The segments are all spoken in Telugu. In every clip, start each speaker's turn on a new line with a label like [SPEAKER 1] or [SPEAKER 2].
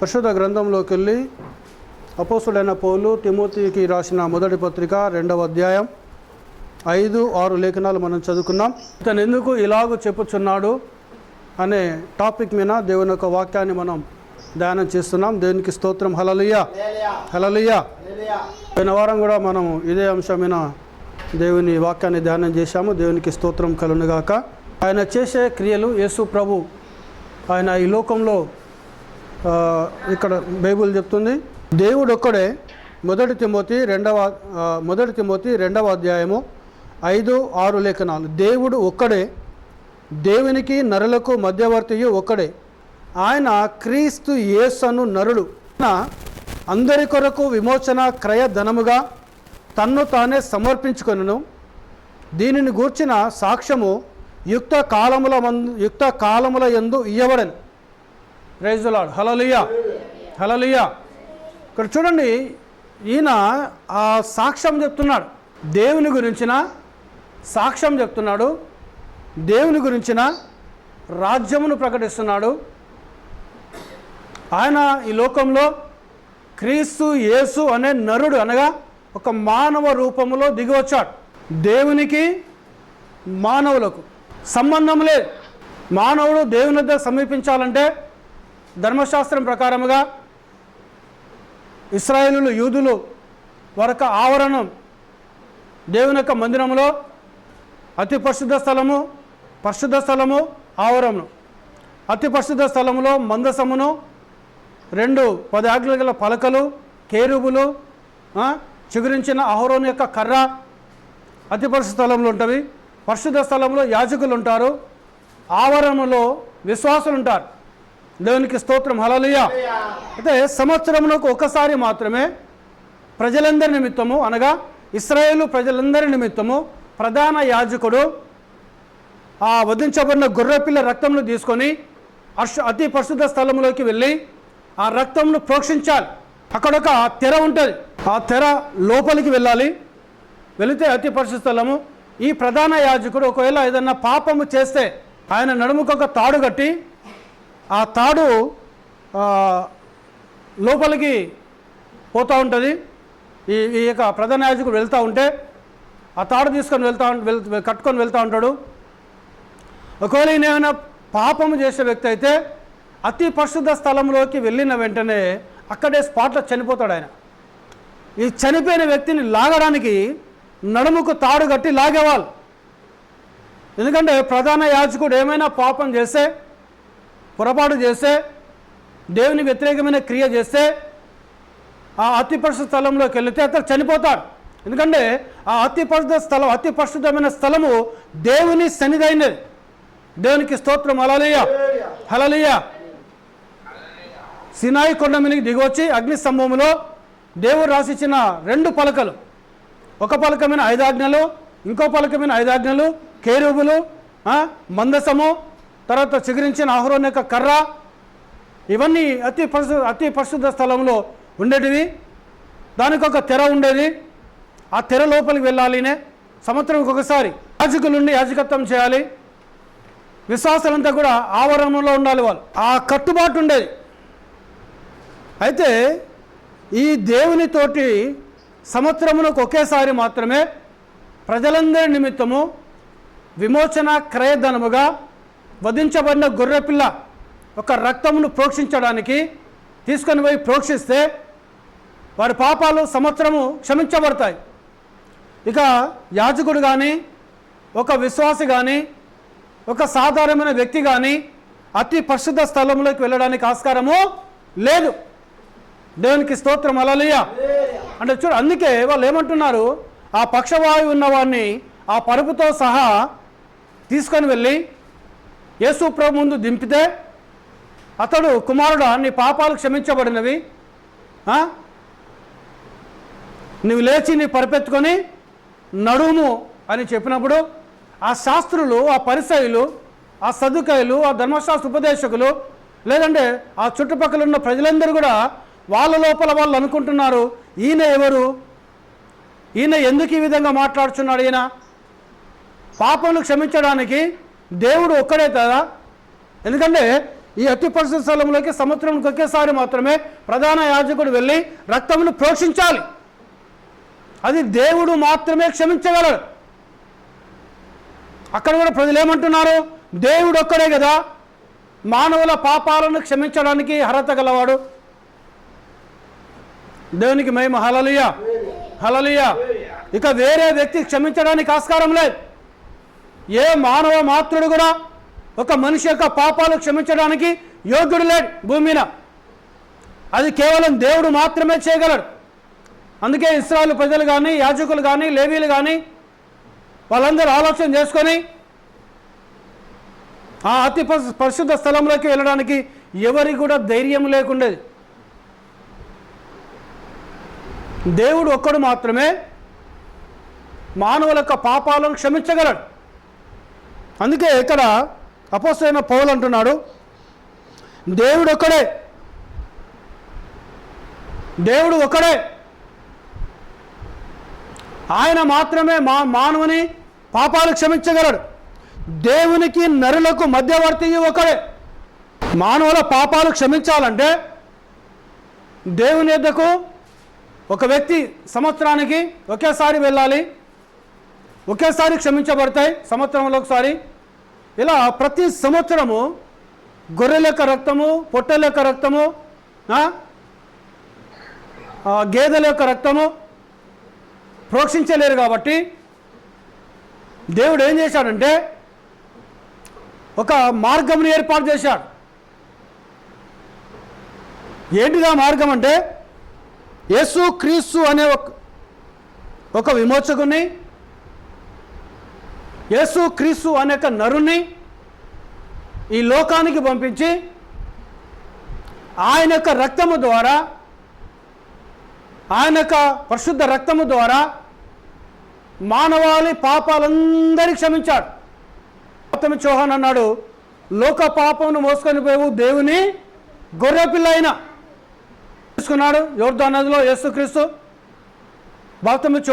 [SPEAKER 1] పరిశుద్ధ గ్రంథంలోకి వెళ్ళి అపోస్తుడైన పౌలు తిమోతికి రాసిన మొదటి పత్రిక 2వ అధ్యాయం 5-6 లేఖనాలు మనం చదువుకున్నాం. ఇతను ఎందుకు ఇలాగూ చెప్పుచున్నాడు అనే టాపిక్ మీద దేవుని యొక్క వాక్యాన్ని మనం ధ్యానం చేస్తున్నాం. దేవునికి స్తోత్రం. హల్లెలూయా హల్లెలూయా. పోయిన వారం కూడా మనం ఇదే అంశమైన దేవుని వాక్యాన్ని ధ్యానం చేశాము. దేవునికి స్తోత్రం కలుగునుగాక. ఆయన చేసే క్రియలు యేసు ప్రభు ఆయన ఈ లోకంలో ఇక్కడ బైబిల్ చెప్తుంది దేవుడు ఒక్కడే. మొదటి తిమోతి 2వ అధ్యాయము 5-6 లేఖనాలు. దేవుడు ఒక్కడే, దేవునికి నరులకు మధ్యవర్తియు ఒక్కడే, ఆయన క్రీస్తు యేసును నరుడు అందరి కొరకు విమోచన క్రయ ధనముగా తన్ను తానే సమర్పించుకొనును. దీనిని గూర్చిన సాక్ష్యము యుక్త కాలముల యందు ఇయ్యబడెను. Praise the Lord. హల్లెలూయా హల్లెలూయా. ఇక్కడ చూడండి, ఈయన ఆ సాక్ష్యం చెప్తున్నాడు, దేవుని గురించిన సాక్ష్యం చెప్తున్నాడు, దేవుని గురించిన రాజ్యమును ప్రకటిస్తున్నాడు. ఆయన ఈ లోకంలో క్రీస్తు యేసు అనే నరుడు అనగా ఒక మానవ రూపములో దిగివచ్చాడు. దేవునికి మానవులకు సంబంధం లేదు. మానవుడు దేవుని వద్ద సమీపించాలంటే ధర్మశాస్త్రం ప్రకారముగా ఇశ్రాయేలులు యూదులు వారి ఆవరణం దేవుని యొక్క మందిరంలో అతి పరిశుద్ధ స్థలము, పరిశుద్ధ స్థలము, ఆవరణం. అతి పరిశుద్ధ స్థలములో మందసమును, 2 10 ఆజ్ఞల గల పలకలు, కేరుబులు, చిగురించిన అహరోను యొక్క కర్ర అతి పరిశుద్ధ స్థలంలో ఉంటుంది. పరిశుద్ధ స్థలంలో యాజకులు ఉంటారు, ఆవరణలో విశ్వాసులు ఉంటారు. దేవునికి స్తోత్రం. హల్లెలూయా. అయితే సంవత్సరమునకు ఒకసారి మాత్రమే ప్రజలందరి నిమిత్తము అనగా ఇశ్రాయేలు ప్రజలందరి నిమిత్తము ప్రధాన యాజకుడు ఆ వధించబడిన గొర్రెపిల్ల రక్తంను తీసుకొని అతి పరిశుద్ధ స్థలంలోకి వెళ్ళి ఆ రక్తంను ప్రోక్షించాలి. అక్కడ ఒక తెర ఉంటుంది, ఆ తెర లోపలికి వెళ్ళాలి. వెళితే అతి పరిశుద్ధ స్థలము. ఈ ప్రధాన యాజకుడు ఒకవేళ ఏదన్నా పాపము చేస్తే ఆయన నడుముకు ఒక తాడు కట్టి ఆ తాడు లోపలికి పోతూ ఉంటుంది. ఈ యొక్క ప్రధాన యాజకుడు వెళ్తూ ఉంటే ఆ తాడు తీసుకొని కట్టుకొని వెళ్తూ ఉంటాడు. ఒకవేళ ఈయన ఏమైనా పాపము చేసే వ్యక్తి అయితే అతి పరిశుద్ధ స్థలంలోకి వెళ్ళిన వెంటనే అక్కడే స్పాట్లో చనిపోతాడు ఆయన. ఈ చనిపోయిన వ్యక్తిని లాగడానికి నడుముకు తాడు కట్టి లాగేవాళ్ళు. ఎందుకంటే ప్రధాన యాజకుడు ఏమైనా పాపం చేస్తే, పొరపాటు చేస్తే, దేవుని వ్యతిరేకమైన క్రియ చేస్తే ఆ అతి పరిశుద్ధ స్థలంలోకి వెళితే అతను చనిపోతాడు. ఎందుకంటే ఆ అతి పరిశుద్ధమైన స్థలము దేవుని సన్నిధైనది. దేవునికి స్తోత్రం. హల్లెలూయా హల్లెలూయా. సినాయి కొండ మీదకి దిగొచ్చి అగ్ని స్తంభములో దేవుడు రాసిచ్చిన 2 పలకలు, ఒక పలక మీద 5 ఆజ్ఞలు, ఇంకో పలక మీద 5 ఆజ్ఞలు, కేరుబులు, మందసము, తర్వాత చిగురించిన అహరోను యొక్క కర్ర, ఇవన్నీ అతి పరిశుద్ధ స్థలంలో ఉండేటివి. దానికి ఒక తెర ఉండేది. ఆ తెర లోపలికి వెళ్ళాలినే సంవత్సరంకి ఒకసారి యాజకులుండి యాజకత్వం చేయాలి. విశ్వాసాలంతా కూడా ఆవరణంలో ఉండాలి. వాళ్ళు ఆ కట్టుబాటు ఉండేది. అయితే ఈ దేవునితోటి సంవత్సరమునకు ఒకేసారి మాత్రమే ప్రజలందరి నిమిత్తము విమోచన క్రయధనముగా వధించబడిన గొర్రెపిల్ల ఒక రక్తమును ప్రోక్షించడానికి తీసుకొని పోయి ప్రోక్షిస్తే వారి పాపాలు సంవత్సరము క్షమించబడతాయి. ఇక యాజకుడు కానీ, ఒక విశ్వాసి కానీ, ఒక సాధారణమైన వ్యక్తి కానీ అతి పరిశుద్ధ స్థలంలోకి వెళ్ళడానికి ఆస్కారము లేదు. దేవునికి స్తోత్రం. హల్లెలూయా. అంటే చూడు, అందుకే వాళ్ళు ఏమంటున్నారు, ఆ పక్షవాయువు ఉన్నవాడిని ఆ పరుపుతో సహా తీసుకొని వెళ్ళి యేసు ప్రభు ముందు దింపితే అతడు, కుమారుడా నీ పాపాలు క్షమించబడినవి, నువ్వు లేచి నీ పరిపెత్తుకొని నడుము అని చెప్పినప్పుడు ఆ శాస్త్రులు, ఆ పరిసయ్యులు, ఆ సదుకాయులు, ఆ ధర్మశాస్త్ర ఉపదేశకులు, లేదంటే ఆ చుట్టుపక్కల ఉన్న ప్రజలందరూ కూడా వాళ్ళ లోపల వాళ్ళు అనుకుంటున్నారు, ఈయన ఎవరు, ఈయన ఎందుకు ఈ విధంగా మాట్లాడుతున్నాడు, ఈయన పాపములు క్షమించడానికి దేవుడు ఒక్కడే కదా. ఎందుకంటే ఈ అతి పరిశుద్ధ స్థలంలోకి సంవత్సరానికి ఒకేసారి మాత్రమే ప్రధాన యాజకుడు వెళ్ళి రక్తమును ప్రోక్షించాలి. అది దేవుడు మాత్రమే క్షమించగలడు. అక్కడ కూడా ప్రజలు ఏమంటున్నారు? దేవుడు ఒక్కడే కదా మానవుల పాపాలను క్షమించడానికి అర్హత గలవాడు. దేవునికి మహిమ. హల్లెలూయా, హల్లెలూయా. ఇక వేరే వ్యక్తి క్షమించడానికి ఆస్కారం లేదు. ఏ మానవ మాత్రుడు కూడా ఒక మనిషి యొక్క పాపాలు క్షమించడానికి యోగ్యుడు లేడు భూమి మీద. అది కేవలం దేవుడు మాత్రమే చేయగలడు. అందుకే ఇశ్రాయేలు ప్రజలు కానీ, యాజకులు కానీ, లేవీలు కానీ వాళ్ళందరూ ఆలోచన చేసుకొని ఆ అతి పరిశుద్ధ స్థలంలోకి వెళ్ళడానికి ఎవరికి కూడా ధైర్యం లేకుండేది. దేవుడు ఒక్కడు మాత్రమే మానవుల యొక్క పాపాలను క్షమించగలడు. అందుకే ఇక్కడ అపోస్తలుడైన పౌలు అంటున్నాడు, దేవుడు ఒక్కడే, దేవుడు ఒక్కడే, ఆయన మాత్రమే మానవుని పాపాలు క్షమించగలడు. దేవునికి నరులకు మధ్యవర్తి ఒకడే. మానవుల పాపాలు క్షమించాలంటే దేవుని యొద్దకు ఒక వ్యక్తి సంవత్సరానికి ఒకేసారి వెళ్ళాలి, ఒకేసారి క్షమించబడతాయి సంవత్సరంలో ఒకసారి. ఇలా ప్రతి సంవత్సరము గొర్రెల యొక్క రక్తము, పొట్టెల యొక్క రక్తము, గేదెల యొక్క రక్తము ప్రోక్షించలేరు. కాబట్టి దేవుడు ఏం చేశాడంటే ఒక మార్గంని ఏర్పాటు చేశాడు. ఏంటిదా మార్గం అంటే యేసు క్రీస్తు అనే ఒక విమోచకుని, యేసు క్రీస్తు అనే ఒక నరుని ఈ లోకానికి పంపించి ఆయన యొక్క రక్తము ద్వారా, ఆయన యొక్క పరిశుద్ధ రక్తము ద్వారా మానవాళి పాపాలందరినీ క్షమించాడు. యోహాను అన్నాడు, లోక పాపమును మోసుకొని పోవు దేవుని గొర్రెపిల్ల అయిన తీసుకున్నాడు. యోర్దాను నదిలో యేసుక్రీస్తు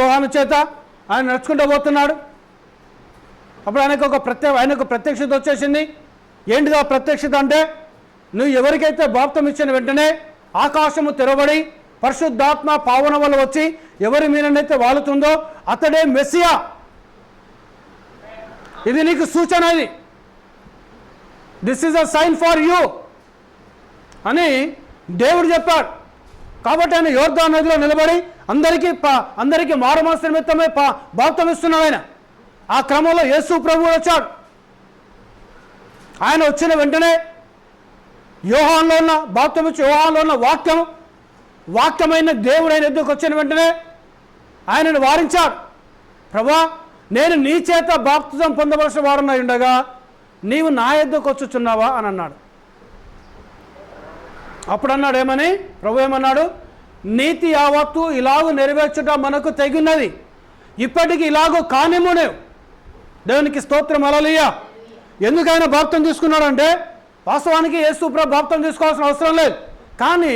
[SPEAKER 1] యోహాను చేత ఆయన నడుచుకుంటూ పోతున్నాడు. అప్పుడు ఆయనకు ప్రత్యక్షత వచ్చేసింది. ఏంటిది ఆ ప్రత్యక్షత అంటే, నువ్వు ఎవరికైతే బాప్తం ఇచ్చిన వెంటనే ఆకాశము తెరవబడి పరిశుద్ధాత్మ పావన వల్ల వచ్చి ఎవరి మీదనైతే వాలుతుందో అతడే మెస్సియా, ఇది నీకు సూచన, ఇది this is a sign for you అని దేవుడు చెప్పాడు. కాబట్టి ఆయన యోర్దాను నదిలో నిలబడి అందరికీ మారుమనసు నిమిత్తమే బాప్తం ఇస్తున్నాడు. ఆయన ఆ క్రమంలో యేసు ప్రభువు వచ్చాడు. ఆయన వచ్చిన వెంటనే యోహానులో ఉన్న బాప్తం ఇచ్చి యోహానులో ఉన్న వాక్యమైన దేవుడు ఆయన ఎద్దుకు వచ్చిన వెంటనే ఆయనను వారించాడు. ప్రభువా, నేను నీ చేత బాప్తిజం పొందవలసిన వాడునై ఉండగా నీవు నా ఎద్దుకు వచ్చుచున్నావా అని అన్నాడు. అప్పుడు అన్నాడు ఏమని? ప్రభు ఏమన్నాడు? నీతి యావత్తు ఇలాగూ నెరవేర్చుట మనకు తెగినది, ఇప్పటికి ఇలాగూ కానిమునేవు. దేవునికి స్తోత్రం, హల్లెలూయా. ఎందుకు ఆయన బాప్తం తీసుకున్నాడంటే, వాస్తవానికి యేసు ప్రభు బాప్తం తీసుకోవాల్సిన అవసరం లేదు. కానీ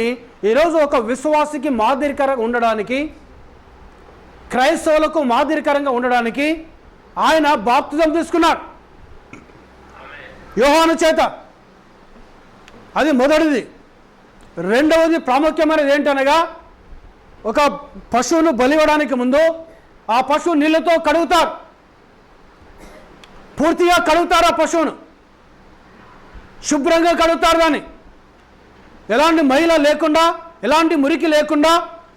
[SPEAKER 1] ఈరోజు ఒక విశ్వాసికి మాదిరికరంగా ఉండడానికి, క్రైస్తవులకు మాదిరికరంగా ఉండడానికి ఆయన బాప్తిజం తీసుకున్నాడు యోహాను చేత. అది మొదటిది. రెండవది ప్రాముఖ్యమైనది ఏంటనగా, ఒక పశువును బలివ్వడానికి ముందు ఆ పశువు నీళ్ళతో కడుగుతారు, పూర్తిగా కడుగుతారు. ఆ పశువును శుభ్రంగా కడుగుతారు. దాన్ని ఎలాంటి మైల లేకుండా, ఎలాంటి మురికి లేకుండా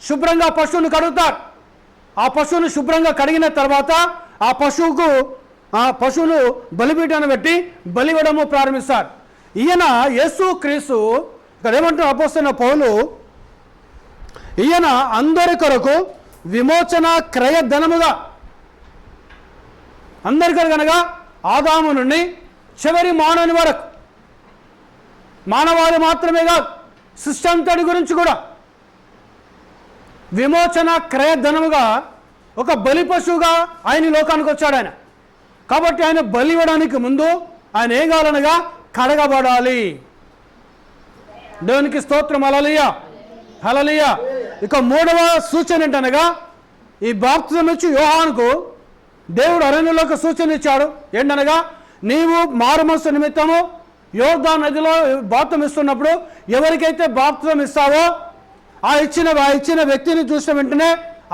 [SPEAKER 1] శుభ్రంగా పశువును కడుగుతారు. ఆ పశువును శుభ్రంగా కడిగిన తర్వాత ఆ పశువును బలిపీఠాన్ని పెట్టి బలివ్వడము ప్రారంభిస్తారు. ఈయన యేసు క్రీస్తు ఇక్కడ ఏమంటారు అపోస్తలుడైన పౌలు, ఈయన అందరి కొరకు విమోచన క్రయధనముగా, అందరి కొరకు అనగా ఆదాము నుండి చివరి మానవుని వరకు, మానవాళి మాత్రమే కాదు సృష్టి అంతటి గురించి కూడా విమోచన క్రయధనముగా ఒక బలి పశువుగా ఆయన లోకానికి వచ్చాడు ఆయన. కాబట్టి ఆయన బలి ఇవ్వడానికి ముందు ఆయన ఏం కావాలనగా కడగబడాలి. దేవునికి స్తోత్రం, హల్లెలూయా, హల్లెలూయా. ఇక మూడవ సూచన ఏంటనగా, ఈ బాప్తిజం ఇచ్చి యోహానుకు దేవుడు అరణ్యంలో ఒక సూచన ఇచ్చాడు. ఏంటనగా, నీవు మారుమనసు నిమిత్తము యోర్దాను నదిలో బాప్తిసం ఇస్తున్నప్పుడు ఎవరికైతే బాప్తిసం ఇస్తావో ఆ ఇచ్చిన వ్యక్తిని చూసిన వెంటనే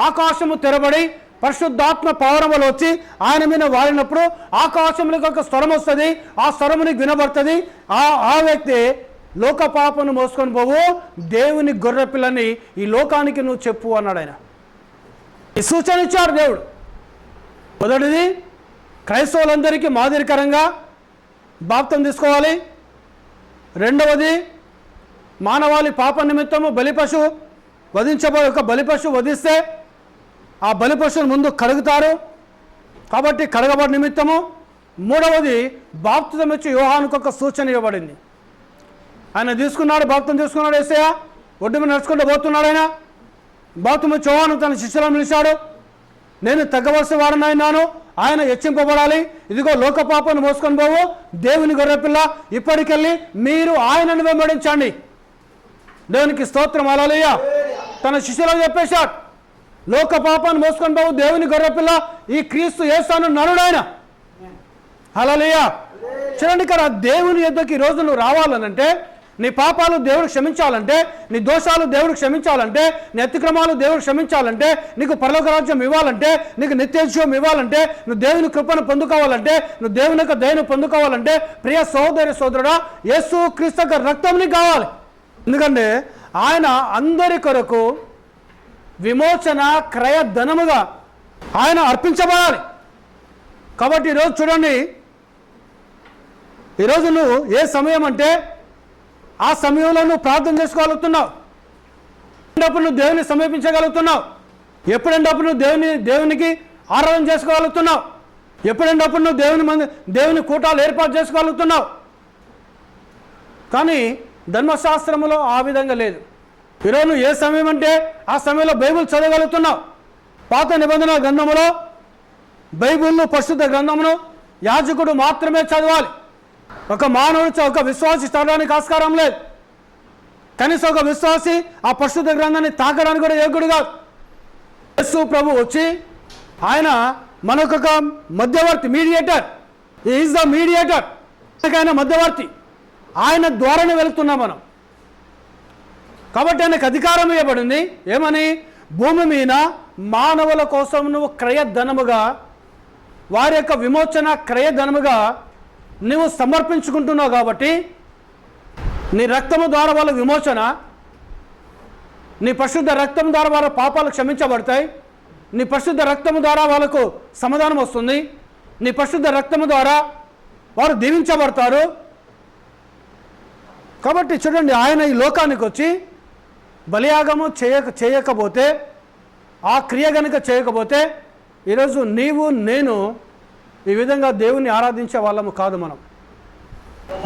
[SPEAKER 1] ఆకాశము తెరబడి పరిశుద్ధాత్మ పౌరములు వచ్చి ఆయన మీద వాడినప్పుడు ఆకాశంలోకి ఒక స్వరం వస్తుంది, ఆ స్వరముని వినబడుతుంది. ఆ వ్యక్తి లోక పాపను మోసుకొని పోవు, దేవుని గొర్రె పిల్లని ఈ లోకానికి నువ్వు చెప్పు అన్నాడు ఆయన. ఈ సూచన ఇచ్చాడు దేవుడు. మొదటిది, క్రైస్తవులందరికీ మాదిరికరంగా బాప్తిసం తీసుకోవాలి. రెండవది, మానవాళి పాప నిమిత్తము బలిపశువు ఒక బలిపశువు వధిస్తే ఆ బలిపశువుని ముందు కడుగుతారు కాబట్టి కడగబడి నిమిత్తము. మూడవది, బాప్తిసం ఇచ్చి యోహానుకు ఒక సూచన ఇవ్వబడింది. ఆయన తీసుకున్నాడు, బాప్తిసం తీసుకున్నాడు. యేసయ్య ఒడ్డు మీద నడుచుకుంటూ పోతున్నాడు. ఆయన బాప్తిసం ఇచ్చి యోహాను తన శిష్యులను పిలిచాడు. నేను తగ్గవలసిన వాడనైనాను, ఆయన హెచ్చింపబడాలి. ఇదిగో లోక పాపను మోసుకొని పోవు, దేవుని గొర్రెపిల్ల, ఇప్పటికెళ్ళి మీరు ఆయనను వెంబడించండి. దేవునికి స్తోత్రం, హల్లెలూయా. తన శిష్యులకు చెప్పేశాడు, లోక పాపాన్ని మోసుకొని పోవు, దేవుని గొర్రెపిల్ల, ఈ క్రీస్తు యేసు నరుడాయన. హల్లెలూయా. చూడండి, ఇక్కడ దేవుని యొద్దకు ఈరోజు నువ్వు రావాలనంటే, నీ పాపాలు దేవుడు క్షమించాలంటే, నీ దోషాలు దేవుడు క్షమించాలంటే, నీ అతిక్రమాలు దేవుడు క్షమించాలంటే, నీకు పరలోక రాజ్యం ఇవ్వాలంటే, నీకు నిత్యజీవం ఇవ్వాలంటే, నువ్వు దేవుని కృపను పొందుకోవాలంటే, నువ్వు దేవుని యొక్క దయను పొందుకోవాలంటే, ప్రియ సహోదరి సోదరుడా, యేసు క్రీస్తు యొక్క రక్తం నీకు కావాలి. ఎందుకంటే ఆయన అందరి కొరకు విమోచన క్రయ ధనముగా ఆయన అర్పించబడాలి. కాబట్టి ఈరోజు చూడండి, ఈరోజు నువ్వు ఏ సమయం అంటే ఆ సమయంలో నువ్వు ప్రార్థన చేసుకోగలుగుతున్నావు, ఎప్పుడప్పుడు నువ్వు దేవుని సమీపించగలుగుతున్నావు, ఎప్పుడప్పుడు నువ్వు దేవునికి ఆరాధన చేసుకోగలుగుతున్నావు, ఎప్పుడప్పుడు నువ్వు దేవుని కూటాలు ఏర్పాటు చేసుకోగలుగుతున్నావు. కానీ ధర్మశాస్త్రములో ఆ విధంగా లేదు. ఈరోజు నువ్వు ఏ సమయం అంటే ఆ సమయంలో బైబిల్ చదవగలుగుతున్నావు. పాత నిబంధన గ్రంథములో బైబిల్ను, పరిశుద్ధ గ్రంథమును యాజకుడు మాత్రమే చదవాలి. ఒక మానవుడు, ఒక విశ్వాసి చదవడానికి ఆస్కారం లేదు. కనీసం ఒక విశ్వాసి ఆ పరిశుద్ధ గ్రంథాన్ని తాకడానికి కూడా యోగ్యుడు కాదు. యేసు ప్రభు వచ్చి ఆయన మనకొక మధ్యవర్తి, మీడియేటర్. Is the mediator. ఆయన మధ్యవర్తి, ఆయన ద్వారానే వెళుతున్నాం మనం. కాబట్టి ఆయనకు అధికారం ఇవ్వబడింది. ఏమని? భూమి మీద మానవుల కోసం నువ్వు క్రయధనముగా, వారి యొక్క విమోచన క్రయధనముగా నువ్వు సమర్పించుకుంటున్నావు. కాబట్టి నీ రక్తము ద్వారా వాళ్ళ విమోచన, నీ పరిశుద్ధ రక్తం ద్వారా వాళ్ళ పాపాలు క్షమించబడతాయి. నీ పరిశుద్ధ రక్తము ద్వారా వాళ్ళకు సమాధానం వస్తుంది. నీ పరిశుద్ధ రక్తము ద్వారా వారు దీవించబడతారు. కాబట్టి చూడండి, ఆయన ఈ లోకానికి వచ్చి బలియాగము చేయకపోతే, ఆ క్రియ గనుక చేయకపోతే ఈరోజు నీవు నేను ఈ విధంగా దేవుణ్ణి ఆరాధించే వాళ్ళము కాదు.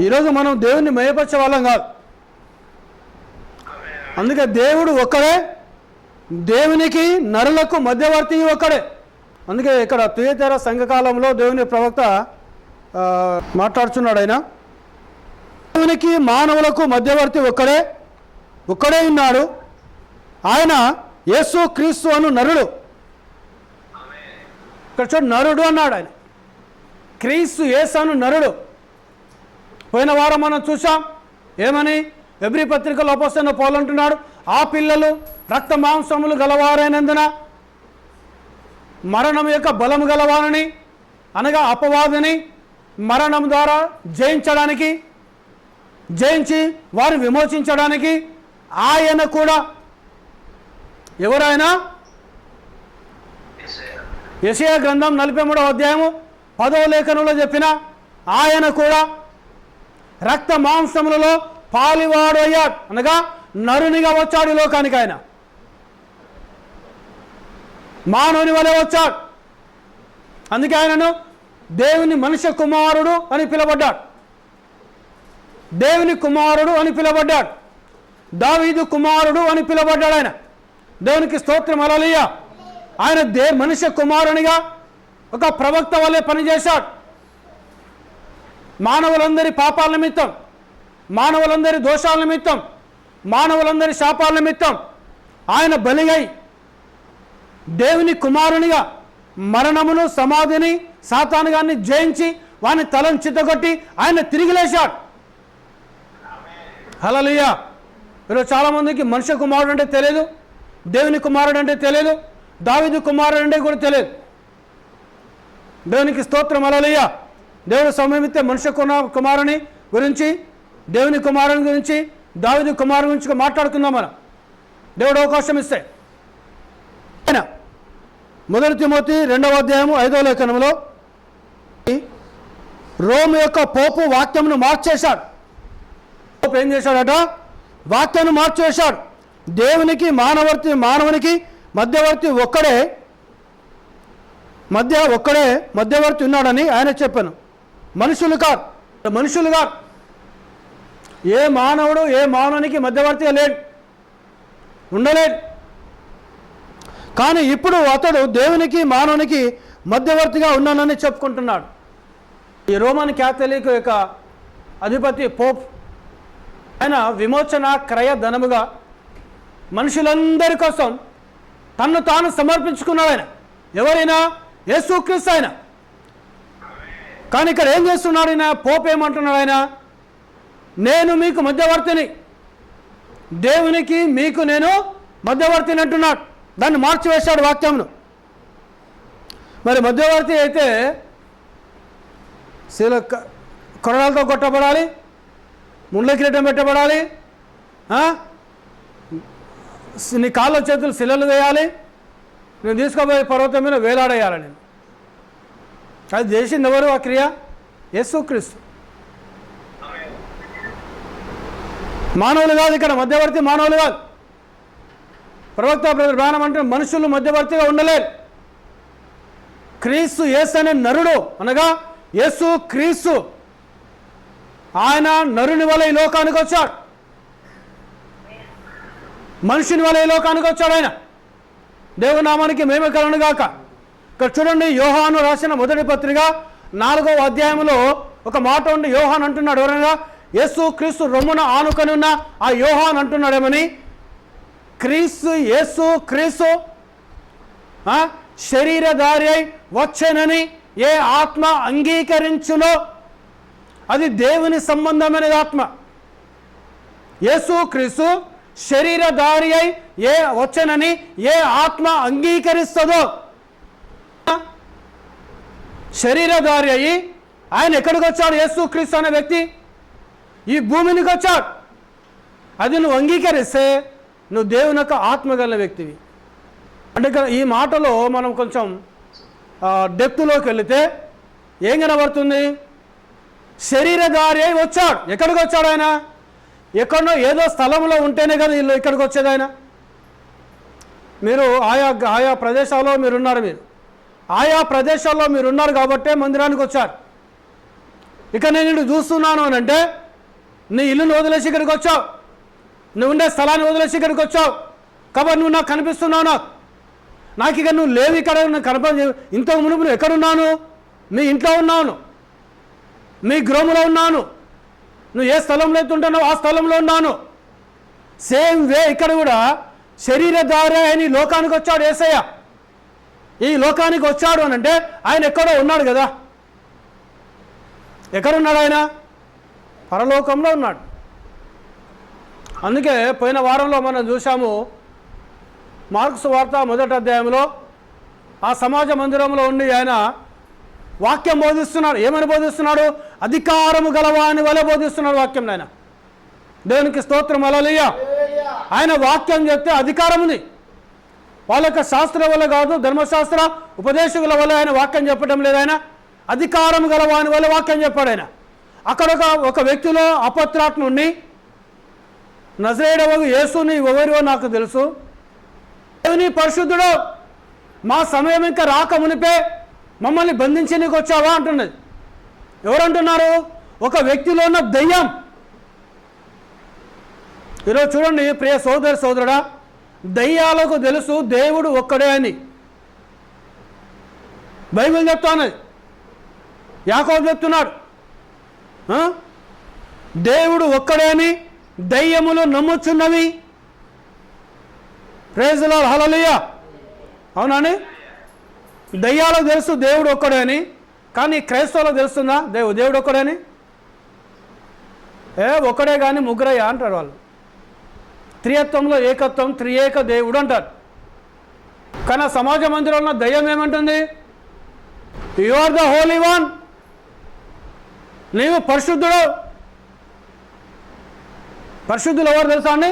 [SPEAKER 1] ఈరోజు మనం దేవుణ్ణి మయపరిచే వాళ్ళం కాదు. అందుకే దేవుడు ఒక్కడే, దేవునికి నరులకు మధ్యవర్తి ఒక్కడే. అందుకే ఇక్కడ తుయతెర సంఘకాలంలో దేవుని ప్రవక్త మాట్లాడుతున్నాడు. ఆయన దేవునికి మానవులకు మధ్యవర్తి ఒక్కడే ఉన్నాడు. ఆయన యేసు క్రీస్తు అను నరుడు. ఇక్కడ చూడు, నరుడు అన్నాడు ఆయన. క్రీస్తు యేసు అను నరుడు. పోయిన వారం మనం చూసాం ఏమని? ఎబ్రీ పత్రికలో అపోస్తలుడైన పౌలు అంటున్నాడు, ఆ పిల్లలు రక్త మాంసములు గలవారైనందున మరణం యొక్క బలము గలవారని, అనగా అపవాదిని మరణం ద్వారా జయించి వారు విమోచించడానికి ఆయన కూడా, ఎవరైనా? యెషయా గ్రంథం 43వ అధ్యాయము 10వ లేఖనంలో చెప్పిన ఆయన కూడా రక్త మాంసములలో పాలివాడు అయ్యాడు, అనగా నరునిగా వచ్చాడు ఈ లోకానికి. ఆయన మానవుని వలె వచ్చాడు. అందుకే ఆయనను దేవుని మనుష్య కుమారుడు అని పిలువబడ్డాడు. దేవుని కుమారుడు అని పిలువబడ్డాడు. దావీదు కుమారుడు అని పిలువబడ్డాడు. ఆయన దేవునికి స్తోత్రం, హల్లెలూయా. ఆయన మనుష్య కుమారునిగా ఒక ప్రవక్త వలె పనిచేశాడు. మానవులందరి పాపాల నిమిత్తం, మానవులందరి దోషాల నిమిత్తం, మానవులందరి శాపాల నిమిత్తం ఆయన బలిగై దేవుని కుమారునిగా మరణమును, సమాధిని, సాతాను గారిని జయించి వాని తలను చిత్తగొట్టి ఆయన తిరిగి లేచాడు. హల్లెలూయా. ఈరోజు చాలామందికి మనుష్య కుమారుడు అంటే తెలియదు, దేవుని కుమారుడు అంటే తెలియదు, దావీదు కుమారుడు అంటే కూడా తెలియదు. దేవునికి స్తోత్రం. హల్లెలూయా. దేవుడు సమయమిస్తే మనుష్య కుమారుని గురించి, దేవుని కుమారుని గురించి, దావీదు కుమారుని గురించి మాట్లాడుకుందాం మనం, దేవుడు అవకాశం ఇస్తే. మొదటి తిమోతి 2వ అధ్యాయము 5వ లేఖనంలో రోమ్ యొక్క పోపు వాక్యంను మార్చేశాడు. పోపు ఏం చేశాడట? వాక్యాన్ని మార్చేశాడు. దేవునికి మానవునికి మధ్యవర్తి ఒక్కడే మధ్యవర్తి ఉన్నాడని ఆయన చెప్పాను. మనుషులు కాదు. ఏ మానవునికి మధ్యవర్తిగా లేడు, ఉండలేడు. కానీ ఇప్పుడు అతడు దేవునికి మానవునికి మధ్యవర్తిగా ఉన్నానని చెప్పుకుంటున్నాడు. ఈ రోమన్ క్యాథలిక్ యొక్క అధిపతి పోప్, ఆయన విమోచన క్రయ ధనముగా మనుషులందరి కోసం తన్ను తాను సమర్పించుకున్నాడు. ఆయన ఎవరైనా? యేసుక్రీస్తు ఆయన. కానీ ఇక్కడ ఏం చేస్తున్నాడు ఆయన? పోప్ ఏమంటున్నాడు? ఆయన నేను మీకు మధ్యవర్తిని, దేవునికి మీకు నేను మధ్యవర్తిని అంటున్నాడు. దాన్ని మార్చివేశాడు వాక్యంను. మరి మధ్యవర్తి అయితే కొరడాలతో కొట్టబడాలి, ముళ్ళ కిరీటం పెట్టబడాలి, నీ కాళ్ళ చేతులు శిలలు వేయాలి, నేను తీసుకోబోయే పర్వతం మీద వేలాడేయాలి. నేను అది చేసింది ఎవరు? ఆ క్రియ యేసుక్రీస్తు. మానవులు కాదు, ఇక్కడ మధ్యవర్తి మానవులు కాదు. ప్రవక్త బ్రాహ్మణం అంటే మనుషులు మధ్యవర్తిగా ఉండలేరు. క్రీస్తు యేసు అనే నరుడు, అనగా యేసు క్రీస్తు, ఆయన నరుని వల్ల ఈ లోకానికి వచ్చాడు, మనుషుని వల్ల ఈ లోకానికి వచ్చాడు. ఆయన దేవుని నామానికి మేమే కలను గాక. ఇక్కడ చూడండి, యోహాను రాసిన మొదటి పత్రిక 4వ అధ్యాయంలో ఒక మాట ఉండి యోహాన్ అంటున్నాడు. ఎవరైనా? యేసు క్రీస్తు రొమ్మున ఆనుకొని ఉన్న ఆ యోహాన్ అంటున్నాడేమని, యేసు క్రీస్తు శరీరధారి అయి వచ్చేనని ఏ ఆత్మ అంగీకరించునో అది దేవుని సంబంధమైనది ఆత్మ. యేసు క్రీస్తు శరీరధారి అయి వచ్చేనని ఏ ఆత్మ అంగీకరిస్తుందో, శరీరధారి అయి ఆయన ఎక్కడికి వచ్చాడు? యేసు క్రీస్తు అనే వ్యక్తి ఈ భూమినికి వచ్చాడు. అది నువ్వు అంగీకరిస్తే నువ్వు దేవుని యొక్క ఆత్మగల వ్యక్తివి. అంటే ఇక్కడ ఈ మాటలో మనం కొంచెం డెప్త్లోకి వెళితే ఏం కనబడుతుంది? శరీరధారి అయి వచ్చాడు. ఎక్కడికి వచ్చాడు ఆయన? ఎక్కడో ఏదో స్థలంలో ఉంటేనే కదా వీళ్ళు ఇక్కడికి వచ్చేది. ఆయన మీరు ఆయా ప్రదేశాల్లో మీరున్నారు, ఆయా ప్రదేశాల్లో మీరున్నారు కాబట్టే మందిరానికి వచ్చారు. ఇక నేను ఇటు చూస్తున్నాను అని అంటే నీ ఇల్లును వదిలేసి ఇక్కడికి వచ్చావు, నువ్వు ఉండే స్థలాన్ని వదిలేసి ఇక్కడికి వచ్చావు కాబట్టి నువ్వు నాకు కనిపిస్తున్నావు. నాకు ఇక నువ్వు లేవు, ఇక్కడ ఇంతకు మునుపు నువ్వు ఎక్కడున్నాను? మీ ఇంట్లో ఉన్నాను, మీ గృహంలో ఉన్నాను, నువ్వు ఏ స్థలంలో అయితే ఉంటున్నావు ఆ స్థలంలో ఉన్నాను. సేమ్ వే ఇక్కడ కూడా శరీరధారి అని లోకానికి వచ్చాడు యేసయ్య. ఈ లోకానికి వచ్చాడు అని అంటే ఆయన ఎక్కడో ఉన్నాడు కదా. ఎక్కడున్నాడు ఆయన? పరలోకంలో ఉన్నాడు. అందుకే పోయిన వారంలో మనం చూసాము, మార్కు సువార్త 1వ అధ్యాయంలో ఆ సమాజ మందిరంలో ఉండి ఆయన వాక్యం బోధిస్తున్నాడు. ఏమని బోధిస్తున్నాడు? అధికారము గలవాని వలె బోధిస్తున్నాడు వాక్యం. ఆయన దేవునికి స్తోత్రం. హల్లెలూయా. ఆయన వాక్యం చెప్తే అధికారం ఉంది. వాళ్ళ యొక్క శాస్త్రం వల్ల కాదు, ధర్మశాస్త్ర ఉపదేశకుల వల్ల ఆయన వాక్యం చెప్పడం లేదు. ఆయన అధికారం గలవాని వల్ల వాక్యం చెప్పాడు. ఆయన అక్కడ ఒక వ్యక్తిలో అపత్రాత్మ ఉండి, నజరేయుడవగు యేసుని ఎవరో నాకు తెలుసు, దేవుని పరిశుద్ధుడు, మా సమయం ఇంకా రాక మునిపే మమ్మల్ని బంధించి నీకు వచ్చావా అంటున్నది. ఎవరంటున్నారు? ఒక వ్యక్తిలో ఉన్న దయ్యం. ఈరోజు చూడండి ప్రియ సోదరుడా, దయ్యాలకు తెలుసు దేవుడు ఒక్కడే అని బైబిల్ చెప్తానది. యాకోబు చెప్తున్నాడు దేవుడు ఒక్కడే అని దయ్యములు నమ్ముచున్నవి. Praise the Lord. హల్లెలూయా. అవునండి, దయ్యాలకు తెలుసు దేవుడు ఒక్కడే అని, కానీ క్రైస్తవులకు తెలుస్తుందా దేవుడు ఒక్కడే అని? ఒకడే కానీ ముగ్గురయ్యా అంటారు వాళ్ళు. త్రియత్వంలో ఏకత్వం, త్రియేక దేవుడు అంటారు. కానీ ఆ సమాజ మందిరంలో ఉన్న దయ్యం ఏమంటుంది? You are the holy one, నీవు పరిశుద్ధుడు. పరిశుద్ధులు ఎవరు తెలుసా అండి?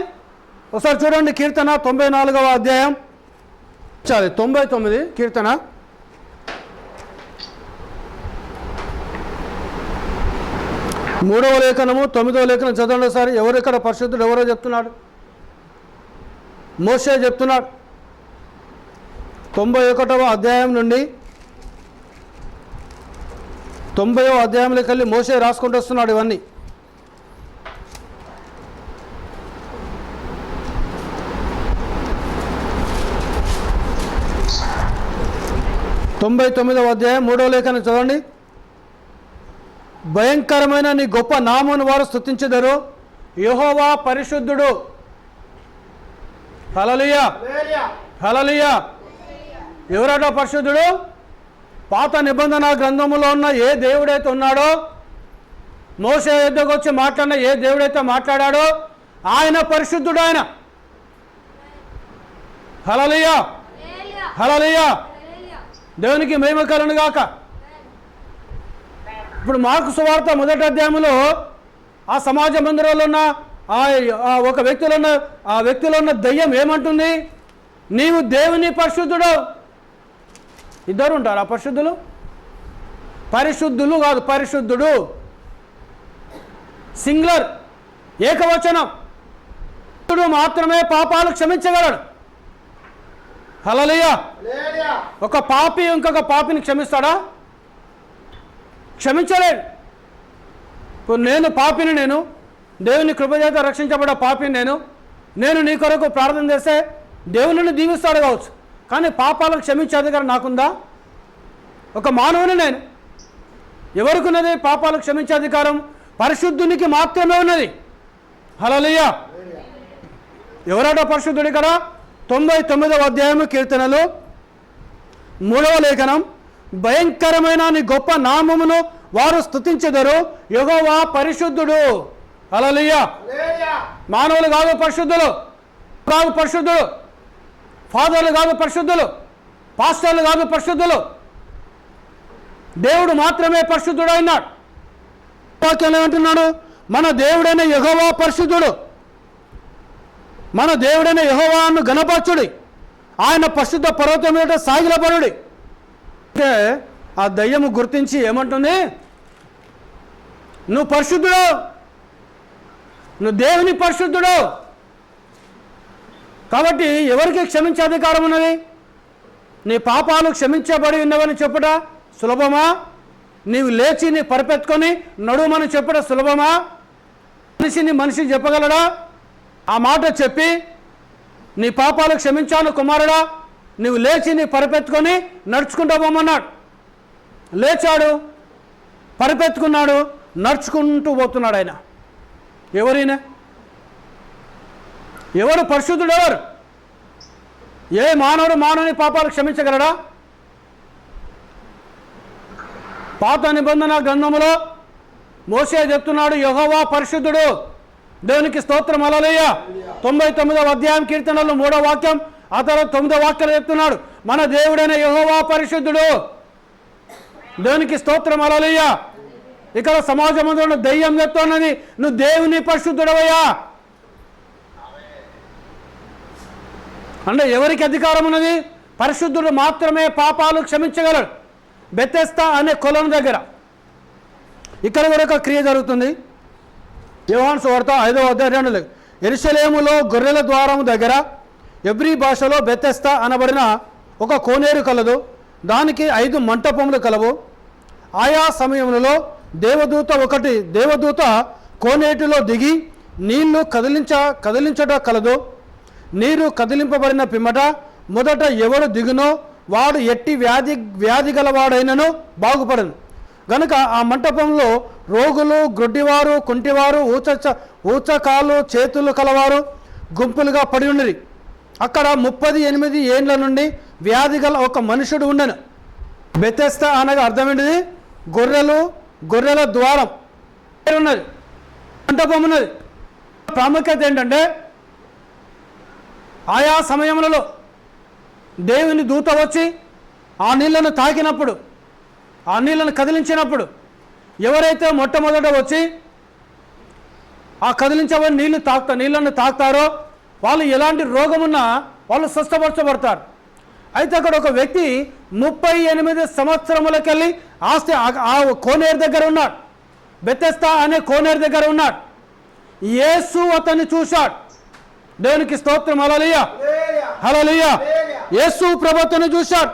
[SPEAKER 1] ఒకసారి చూడండి, కీర్తన 94వ అధ్యాయం, 99 కీర్తన 3వ లేఖనము 9వ లేఖనం చదవండి ఒకసారి. ఎవరు ఇక్కడ పరిశుద్ధుడు ఎవరో చెప్తున్నాడు? మోషే చెప్తున్నాడు. 91వ అధ్యాయం నుండి 90వ అధ్యాయంలోకి వెళ్ళి మోషే రాసుకుంటూ వస్తున్నాడు ఇవన్నీ. తొంభై 99వ అధ్యాయం 3వ లేఖనం చదవండి. భయంకరమైన నీ గొప్ప నామమును వారు స్తుతించెదరు, యెహోవా పరిశుద్ధుడు. హల్లెలూయా, హల్లెలూయా. ఎవరట పరిశుద్ధుడు? పాత నిబంధన గ్రంథములో ఉన్న ఏ దేవుడైతే ఉన్నాడో, మోషే యుద్ధకు వచ్చి మాట్లాడిన ఏ దేవుడైతే మాట్లాడాడో ఆయన పరిశుద్ధుడు. ఆయన హల్లెలూయా, హల్లెలూయా. దేవునికి మహిమ కలుగును గాక. ఇప్పుడు మార్కు సువార్త 1వ అధ్యాయంలో ఆ సమాజ మందిరంలో ఉన్న ఒక వ్యక్తిలో ఉన్న దయ్యం ఏమంటుంది? నీవు దేవుని పరిశుద్ధుడు. ఇద్దరు ఉంటారు ఆ పరిశుద్ధులు. పరిశుద్ధులు కాదు, పరిశుద్ధుడు సింగులర్, ఏకవచనం. మాత్రమే పాపాలు క్షమించగలడు. హల్లెలూయా. ఒక పాపి ఇంకొక పాపిని క్షమిస్తాడా? క్షమించలేడు. ఇప్పుడు నేను పాపిని, నేను దేవుని కృపచేత రక్షించబడ్డ పాపిని, నేను నీ కొరకు ప్రార్థన చేస్తే దేవుని దీవిస్తాడు కావచ్చు, కానీ పాపాలను క్షమించే అధికారం నాకుందా? ఒక మానవుని నేను. ఎవరికి ఉన్నది పాపాలను క్షమించే అధికారం? పరిశుద్ధునికి మాత్రమే ఉన్నది. హల్లెలూయా. ఎవరట పరిశుద్ధుడు ఇక్కడ? 99వ అధ్యాయం కీర్తనలు 3వ లేఖనం, భయంకరమైన నీ గొప్ప నామమును వారు స్తుతించెదరు, యెహోవా పరిశుద్ధుడు. హల్లెలూయా. మానవులు కాదు పరిశుద్ధులు, కాదు పరిశుద్ధులు, ఫాదర్లు కాదు పరిశుద్ధులు, పాస్టర్లు కాదు పరిశుద్ధులు, దేవుడు మాత్రమే పరిశుద్ధుడు అయినాడు. వాక్యం ఏమంటున్నాడు? మన దేవుడైన యెహోవా పరిశుద్ధుడు, మన దేవుడైన యెహోవాను గణపరచుడి, ఆయన పరిశుద్ధ పర్వతం మీద సాగిలపరుడి. అంటే ఆ దయ్యము గుర్తించి ఏమంటుంది? నువ్వు పరిశుద్ధుడు, నువ్వు దేవుని పరిశుద్ధుడు. కాబట్టి ఎవరికి క్షమించే అధికారం ఉన్నది? నీ పాపాలు క్షమించబడి ఉన్నవని చెప్పుట సులభమా? నీవు లేచి నీ పరిపెత్తుకొని నడుమని చెప్పుట సులభమా? మనిషి చెప్పగలడా? ఆ మాట చెప్పి నీ పాపాలు క్షమించాను కుమారుడా, నువ్వు లేచి నీ పరిపెత్తుకొని నడుచుకుంటూ పోమన్నాడు. లేచాడు, పరిపెత్తుకున్నాడు, నడుచుకుంటూ పోతున్నాడు. ఆయన ఎవరైనా? ఎవరు పరిశుద్ధుడు? ఎవరు? ఏ మానవుని పాపాలు క్షమించగలడా? పాత నిబంధన గ్రంథములో మోషే చెప్తున్నాడు, యెహోవా పరిశుద్ధుడు. దేవునికి స్తోత్రం. హల్లెలూయా. 99వ అధ్యాయం కీర్తనలు 3వ వాక్యం, ఆ తర్వాత 9వ వాక్యం చెప్తున్నాడు, మన దేవుడైన యెహోవా పరిశుద్ధుడు. దేవునికి స్తోత్రం. హల్లెలూయా. ఇక్కడ సమాజంలో దయ్యం చెప్తున్నది, నువ్వు దేవుని పరిశుద్ధుడవయ్యా. అంటే ఎవరికి అధికారం ఉన్నది? పరిశుద్ధుడు మాత్రమే పాపాలు క్షమించగలడు. బెతెస్దా అనే కొలను దగ్గర ఇక్కడ కూడా ఒక క్రియ జరుగుతుంది. యోహాను సువార్త 5వ అధ్యాయం 2. యెరూషలేములో గొర్రెల ద్వారం దగ్గర ఎబ్రీ భాషలో బెతెస్దా అనబడిన ఒక కోనేరు కలదు. దానికి 5 మంటపములు కలవు. ఆయా సమయములలో దేవదూత కోనేటిలో దిగి నీళ్లు కదిలించట కలదు. నీరు కదిలింపబడిన పిమ్మట మొదట ఎవడు దిగునో వాడు ఎట్టి వ్యాధి గలవాడైనను బాగుపడను. గనుక ఆ మంటపంలో రోగులు, గ్రొడ్డివారు, కుంటివారు, ఊచకాలు చేతులు కలవారు గుంపులుగా పడి ఉన్నది. అక్కడ 38 ఏండ్ల నుండి వ్యాధి గల ఒక మనుషుడు ఉండను. బెతెస్దా అనగా అర్థం ఏంటిది? గొర్రెల ద్వారం ఉన్నది. మంటపం ఉన్నది. ప్రాముఖ్యత ఏంటంటే ఆయా సమయములలో దేవుని దూత వచ్చి ఆ నీళ్లను తాకినప్పుడు, ఆ నీళ్లను కదిలించినప్పుడు, ఎవరైతే మొట్టమొదట వచ్చి ఆ కదిలించబడిన నీళ్లను తాకుతారో వాళ్ళు ఎలాంటి రోగమున్నా వాళ్ళు స్వస్థపరచబడతారు. అయితే అక్కడ ఒక వ్యక్తి 38 సంవత్సరములకెళ్ళి ఆ కోనేరు దగ్గర ఉన్నాడు. బెతెస్దా అనే కోనేరు దగ్గర ఉన్నాడు. యేసు అతన్ని చూశాడు. దేవునికి స్తోత్రం. హల్లెలూయా, హల్లెలూయా. యేసు ప్రభువును చూశాడు.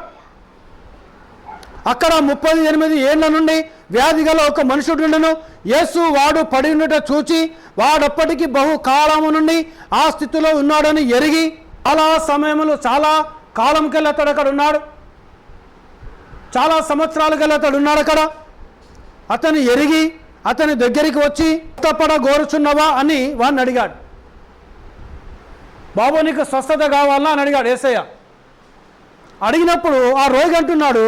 [SPEAKER 1] అక్కడ 38 ఏళ్ల నుండి వ్యాధి గల ఒక మనుషుడును. యేసు వాడు పడి ఉండట చూచి వాడప్పటికి బహు కాలము నుండి ఆ స్థితిలో ఉన్నాడని ఎరిగి, చాలా సమయములు చాలా కాలంకెళ్ళి అతడు అక్కడ ఉన్నాడు, చాలా సంవత్సరాలకెళ్ళి అతడు ఉన్నాడు అక్కడ. అతను ఎరిగి అతని దగ్గరికి వచ్చి స్వస్థపడ గోరుచున్నవా అని వాడిని అడిగాడు. బాబు నీకు స్వస్థత కావాలా అని అడిగాడు యేసయ్య. అడిగినప్పుడు ఆ రోగి అంటున్నాడు,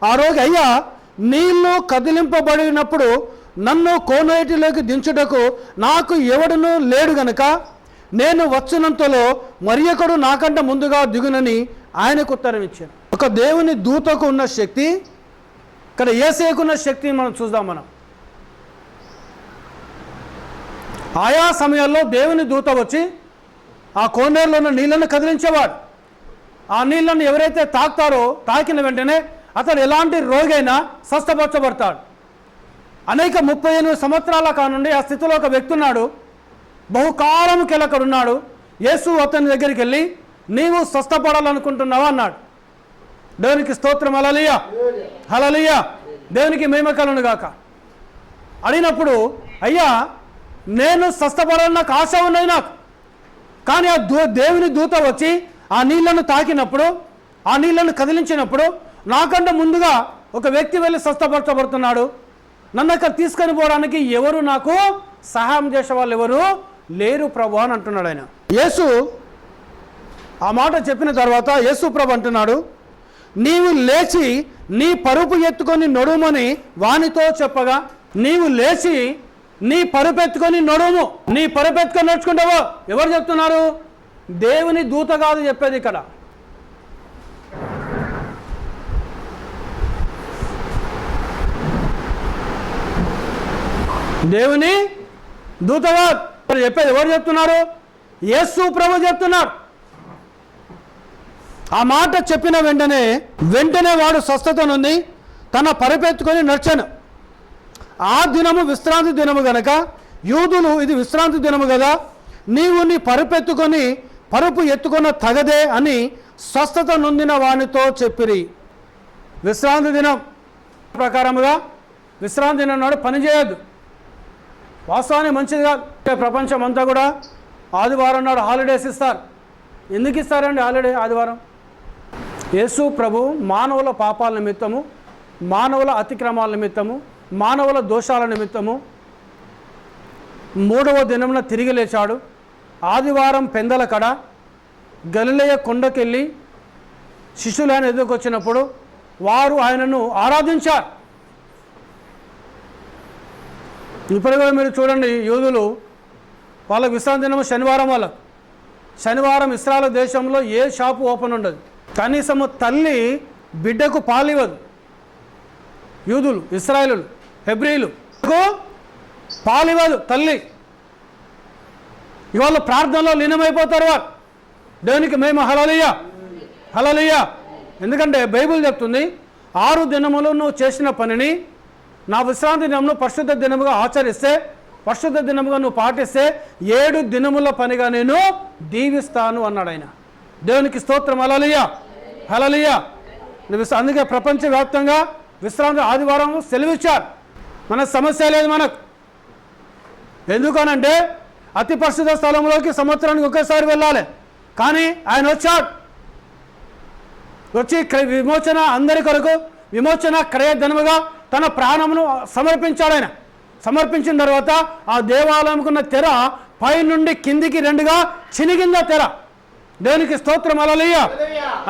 [SPEAKER 1] ఆ రోగి, అయ్యా నీళ్లు కదిలింపబడినప్పుడు నన్ను కోనేటిలోకి దించుటకు నాకు ఎవడునూ లేడు గనుక నేను వచ్చినంతలో మరి ఒకడు నాకంటే ముందుగా దిగునని ఆయనకు ఉత్తరం ఇచ్చాను. ఒక దేవుని దూతకు ఉన్న శక్తి, ఇక్కడ యేసయ్యకున్న శక్తిని మనం చూద్దాం. మనం ఆయా సమయాల్లో దేవుని దూత వచ్చి ఆ కోనేరులో ఉన్న నీళ్లను కదిలించేవాడు. ఆ నీళ్లను ఎవరైతే తాకుతారో తాకిన వెంటనే అతడు ఎలాంటి రోగైనా స్వస్థపరచబడతాడు. అనేక 38 సంవత్సరాల కానుండి ఆ స్థితిలో ఒక వ్యక్తి ఉన్నాడు. బహుకాలంకెళ్ళి అక్కడ ఉన్నాడు. యేసు అతని దగ్గరికి వెళ్ళి నీవు స్వస్థపడాలనుకుంటున్నావా అన్నాడు. దేవునికి స్తోత్రం. హల్లెలూయా, హల్లెలూయా. దేవునికి మహిమ కలుగును గాక. అడిగినప్పుడు, అయ్యా నేను స్వస్థపడాలని నాకు ఆశ ఉన్నది నాకు, కానీ ఆ దేవుని దూత వచ్చి ఆ నీళ్లను తాకినప్పుడు, ఆ నీళ్లను కదిలించినప్పుడు నాకంటే ముందుగా ఒక వ్యక్తి వెళ్ళి స్వస్థపరచబడుతున్నాడు. నన్ను అక్కడ తీసుకొని పోవడానికి ఎవరు నాకు సహాయం చేసే వాళ్ళు ఎవరు లేరు ప్రభు అని అంటున్నాడు ఆయన. యేసు ఆ మాట చెప్పిన తర్వాత యేసు ప్రభు అంటున్నాడు, నీవు లేచి నీ పరుపు ఎత్తుకొని నడుమని వానితో చెప్పగా, నీవు లేచి నీ పరుపు ఎత్తుకొని నడుము. నీ పరుపు ఎత్తుకొని నడుచుకుంటావో ఎవరు చెప్తున్నారు? దేవుని దూత కాదు చెప్పేది ఇక్కడ. దేవుని దూతగా చెప్పేది ఎవరు చెప్తున్నారు? యేసు ప్రభు చెప్తున్నారు. ఆ మాట చెప్పిన వెంటనే వాడు స్వస్థత నుండి తన పరుపెత్తుకొని నడిచాను. ఆ దినము విశ్రాంతి దినము గనక యూదులు ఇది విశ్రాంతి దినము కదా, నీవు నీ పరుపు ఎత్తుకొన్న తగదే అని స్వస్థత నొందిన వానితో చెప్పిరి. విశ్రాంతి దినం ప్రకారముగా విశ్రాంతి దినం నాడు పని చేయొద్దు. వాస్తవానికి మంచిది కాదు. ప్రపంచం అంతా కూడా ఆదివారం నాడు హాలిడేస్ ఇస్తారు. ఎందుకు ఇస్తారండి హాలిడే ఆదివారం? యేసు ప్రభు మానవుల పాపాల నిమిత్తము, మానవుల అతిక్రమాల నిమిత్తము, మానవుల దోషాల నిమిత్తము 3వ దినమున తిరిగి లేచాడు. ఆదివారం పెందల కడ గలిలయ కొండకెళ్ళి శిష్యులు ఆయన ఎదుర్కొచ్చినప్పుడు వారు ఆయనను ఆరాధించారు. ఇప్పుడు కూడా మీరు చూడండి, యూదులు వాళ్ళ విశ్రాంతి దినము శనివారం. శనివారం ఇశ్రాయేలు దేశంలో ఏ షాపు ఓపెన్ ఉండదు. కనీసము తల్లి బిడ్డకు పాలివ్వదు. యూదులు, ఇశ్రాయేలులు, హెబ్రీలు పాలివ్వదు తల్లి. ఇవాళ ప్రార్థనలో లీనమైపోతారు వారు. దేవునికి మేము హల్లెలూయా, హల్లెలూయా. ఎందుకంటే బైబిల్ చెప్తుంది, 6 దినములు నువ్వు చేసిన పనిని నా విశ్రాంతి దినమును పరిశుద్ధ దినముగా ఆచరిస్తే, పరిశుద్ధ దినముగా నువ్వు పాటిస్తే 7 దినముల పనిగా నేను దీవిస్తాను అన్నాడు ఆయన. దేవునికి స్తోత్రం. హల్లెలూయా, హల్లెలూయా. అందుకే ప్రపంచవ్యాప్తంగా విశ్రాంతి ఆదివారం సెలవిచ్చారు. మన సమస్య లేదు మనకు. ఎందుకనంటే అతి పరిశుద్ధ స్థలంలోకి సంవత్సరానికి ఒకేసారి వెళ్ళాలి. కానీ ఆయన వచ్చి విమోచన, అందరి కొరకు విమోచన క్రయధనముగా తన ప్రాణమును సమర్పించాడు. ఆయన సమర్పించిన తర్వాత ఆ దేవాలయంకున్న తెర పై నుండి కిందికి 2గా చినిగింద తెర. దేవునికి స్తోత్రం. హల్లెలూయా.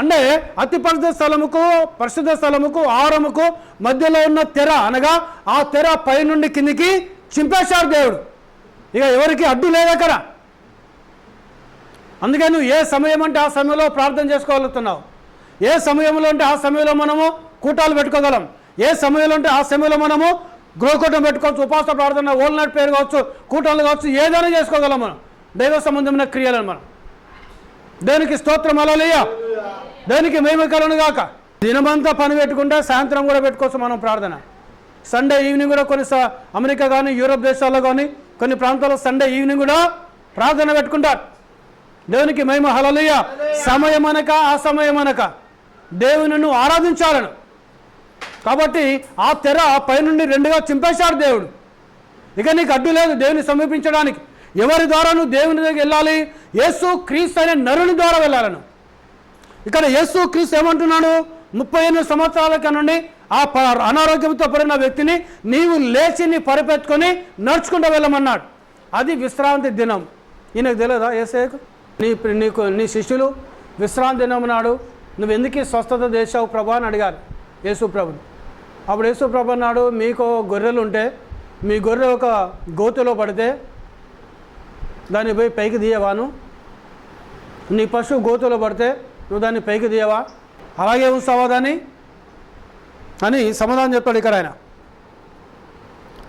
[SPEAKER 1] అంటే అతి పరిశుద్ధ స్థలముకు ఆవరముకు మధ్యలో ఉన్న తెర, అనగా ఆ తెర పై నుండి కిందికి చింపేశాడు దేవుడు. ఇక ఎవరికి అడ్డు లేదు అక్కడ. అందుకే నువ్వు ఏ సమయం అంటే ఆ సమయంలో ప్రార్థన చేసుకోగలుగుతున్నావు. ఏ సమయంలో అంటే ఆ సమయంలో మనము కూటాలు పెట్టుకోగలం. ఏ సమయంలో అంటే ఆ సమయంలో మనము గృహకూటం పెట్టుకోవచ్చు, ఉపవాస ప్రార్థన, ఓల్ నైట్ ప్రేయర్ కావచ్చు, కూటాలు కావచ్చు, ఏదైనా చేసుకోగలం మనం దైవ సంబంధమైన క్రియలను. మనం దేనికి స్తోత్రం, హల్లెలూయా, దేనికి మహిమ కలుగును గాక. దినమంతా పని పెట్టుకుంటే సాయంత్రం కూడా పెట్టుకోవచ్చు మనం ప్రార్థన. సండే ఈవినింగ్ కూడా కొన్ని అమెరికా కానీ యూరోప్ దేశాల్లో కానీ కొన్ని ప్రాంతాల్లో సండే ఈవినింగ్ కూడా ప్రార్థన పెట్టుకుంటారు. దేవునికి మహిమ, హల్లెలూయా. సమయం అనక ఆ సమయం అనక దేవునిను ఆరాధించాలను. కాబట్టి ఆ తెర పైనుండి రెండుగా చింపేశాడు దేవుడు. ఇక నీకు అడ్డు లేదు దేవుని సమీపించడానికి. ఎవరి ద్వారా నువ్వు దేవుని దగ్గర వెళ్ళాలి? యేసు క్రీస్తు అనే నరుని ద్వారా వెళ్ళాలను. ఇక్కడ యేసు క్రీస్తు ఏమంటున్నాడు? 38 సంవత్సరాల నుండి ఆ అనారోగ్యంతో పడిన వ్యక్తిని నీవు లేచి నీ పరిపెట్టుకొని నడుచుకుంటూ వెళ్ళమన్నాడు. అది విశ్రాంతి దినం. ఈయనకు తెలియదా యేసయ్యకు? నీ శిష్యులు విశ్రాంతి దినం నాడు నువ్వు ఎందుకు స్వస్థత చేశావు ప్రభా అని అడిగారు యేసు ప్రభుని. అప్పుడు యేసు ప్రభు అన్నాడు, మీకు గొర్రెలు ఉంటే మీ గొర్రె ఒక గోతులో పడితే దాన్ని పోయి పైకి తీయవాను? నీ పశువు గోతులో పడితే నువ్వు దాన్ని పైకి తీయవా? అలాగే ఉంచావా దాన్ని అని సమాధానం చెప్పాడు ఇక్కడ ఆయన.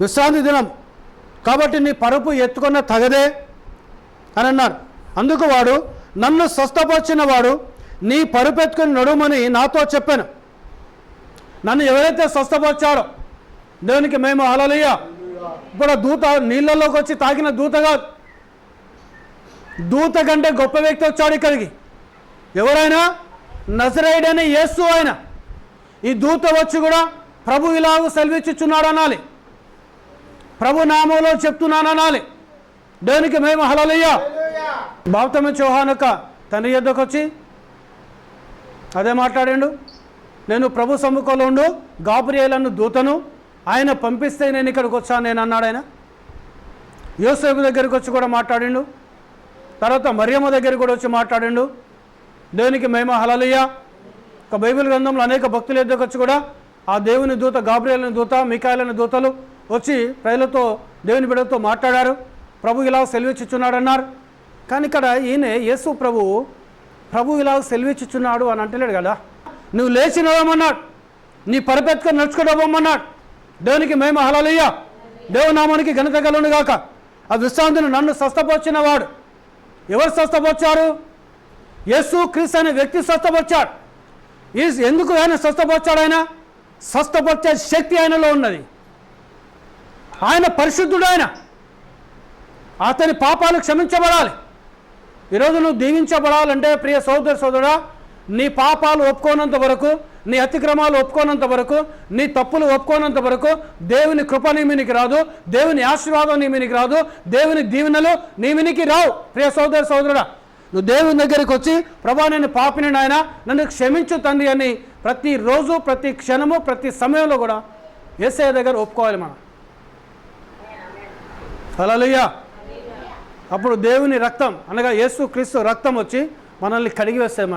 [SPEAKER 1] విశ్రాంతి దినం కాబట్టి నీ పరుపు ఎత్తుకున్న తగదే అని అన్నాడు. అందుకు వాడు, నన్ను స్వస్థపరిచిన వాడు నీ పరుపెత్తుకొని నడుమని నాతో చెప్పాను. నన్ను ఎవరైతే స్వస్థపరిచాడో దేవునికి మేము హల్లెలూయా. ఇప్పుడు దూత నీళ్ళలోకి వచ్చి తాకిన దూత కాదు, దూత కంటే గొప్ప వ్యక్తి వచ్చాడు ఇక్కడికి. ఎవరైనా? నజరేయుడైన యేసు ఆయన. ఈ దూత వచ్చి కూడా ప్రభు ఇలాగ సెలవిచ్చుచున్నాడు అనాలి, ప్రభు నామంలో చెప్తున్నాను అనాలి. దేవునికి మేము హల్లెలూయా. బాప్తిస్మం యోహాను యొక్క తండ్రి యొద్దకు వచ్చి అదే మాట్లాడాడు. నేను ప్రభు సమ్ముఖంలో ఉండు గాబ్రియేలు దూతను, ఆయన పంపిస్తే నేను ఇక్కడికి వచ్చాను నేను అన్నాడు ఆయన. యోసేపు దగ్గరికి వచ్చి కూడా మాట్లాడిండు. తర్వాత మరియమ్మ దగ్గరికి కూడా వచ్చి మాట్లాడిండు. దేవునికి మహిమ, హల్లెలూయా. ఒక బైబిల్ గ్రంథంలో అనేక భక్తుల దగ్గరకు వచ్చి కూడా ఆ దేవుని దూత గాబ్రియేలు దూత, మిఖాయేలు దూతలు వచ్చి ప్రజలతో దేవుని బిడ్డలతో మాట్లాడారు. ప్రభు ఇలా సెలవిచ్చుచున్నాడు అన్నారు. కానీ ఇక్కడ ఈయన యేసు ప్రభు ఇలా సెలవిచ్చుచున్నాడు అని అంటలేడు కదా. నువ్వు లేచి నడవమన్నాడు, నీ పరిపెత్తుకొని నడుచుకోవమన్నాడు. దేవునికి మహిమ, హల్లెలూయా. దేవునామానికి ఘనత కలుగును గాక. ఆ విశ్రాంతిని నన్ను స్వస్థపరిచిన వాడు. ఎవరు స్వస్థపరిచారు? యేసు క్రీస్తు అనే వ్యక్తి స్వస్థపరిచాడు. ఎందుకు ఆయన స్వస్థపరిచాడు? ఆయన స్వస్థపరిచే శక్తి ఆయనలో ఉన్నది. ఆయన పరిశుద్ధుడు. ఆయన అతని పాపాలు క్షమించబడాలి. ఈరోజు నువ్వు దీవించబడాలంటే ప్రియ సోదరుడా, నీ పాపాలు ఒప్పుకోనంత వరకు, నీ అతిక్రమాలు ఒప్పుకోనంత వరకు, నీ తప్పులు ఒప్పుకోనంత వరకు దేవుని కృప నీ మీనికి రాదు, దేవుని ఆశీర్వాదం నీ మీనికి రాదు, దేవుని దీవెనలు నీ మీనికి రావు. ప్రియ సోదరుడా, నువ్వు దేవుని దగ్గరికి వచ్చి ప్రభా నేను పాపిని నాయన నన్ను క్షమించు తండ్రి అని ప్రతిరోజు, ప్రతి క్షణము, ప్రతి సమయంలో కూడా యేసయ్య దగ్గర ఒప్పుకోవాలి మనం. హల్లెలూయా. అప్పుడు దేవుని రక్తం అనగా యేసు క్రీస్తు రక్తం వచ్చి మనల్ని కడిగి వేస్తాయి.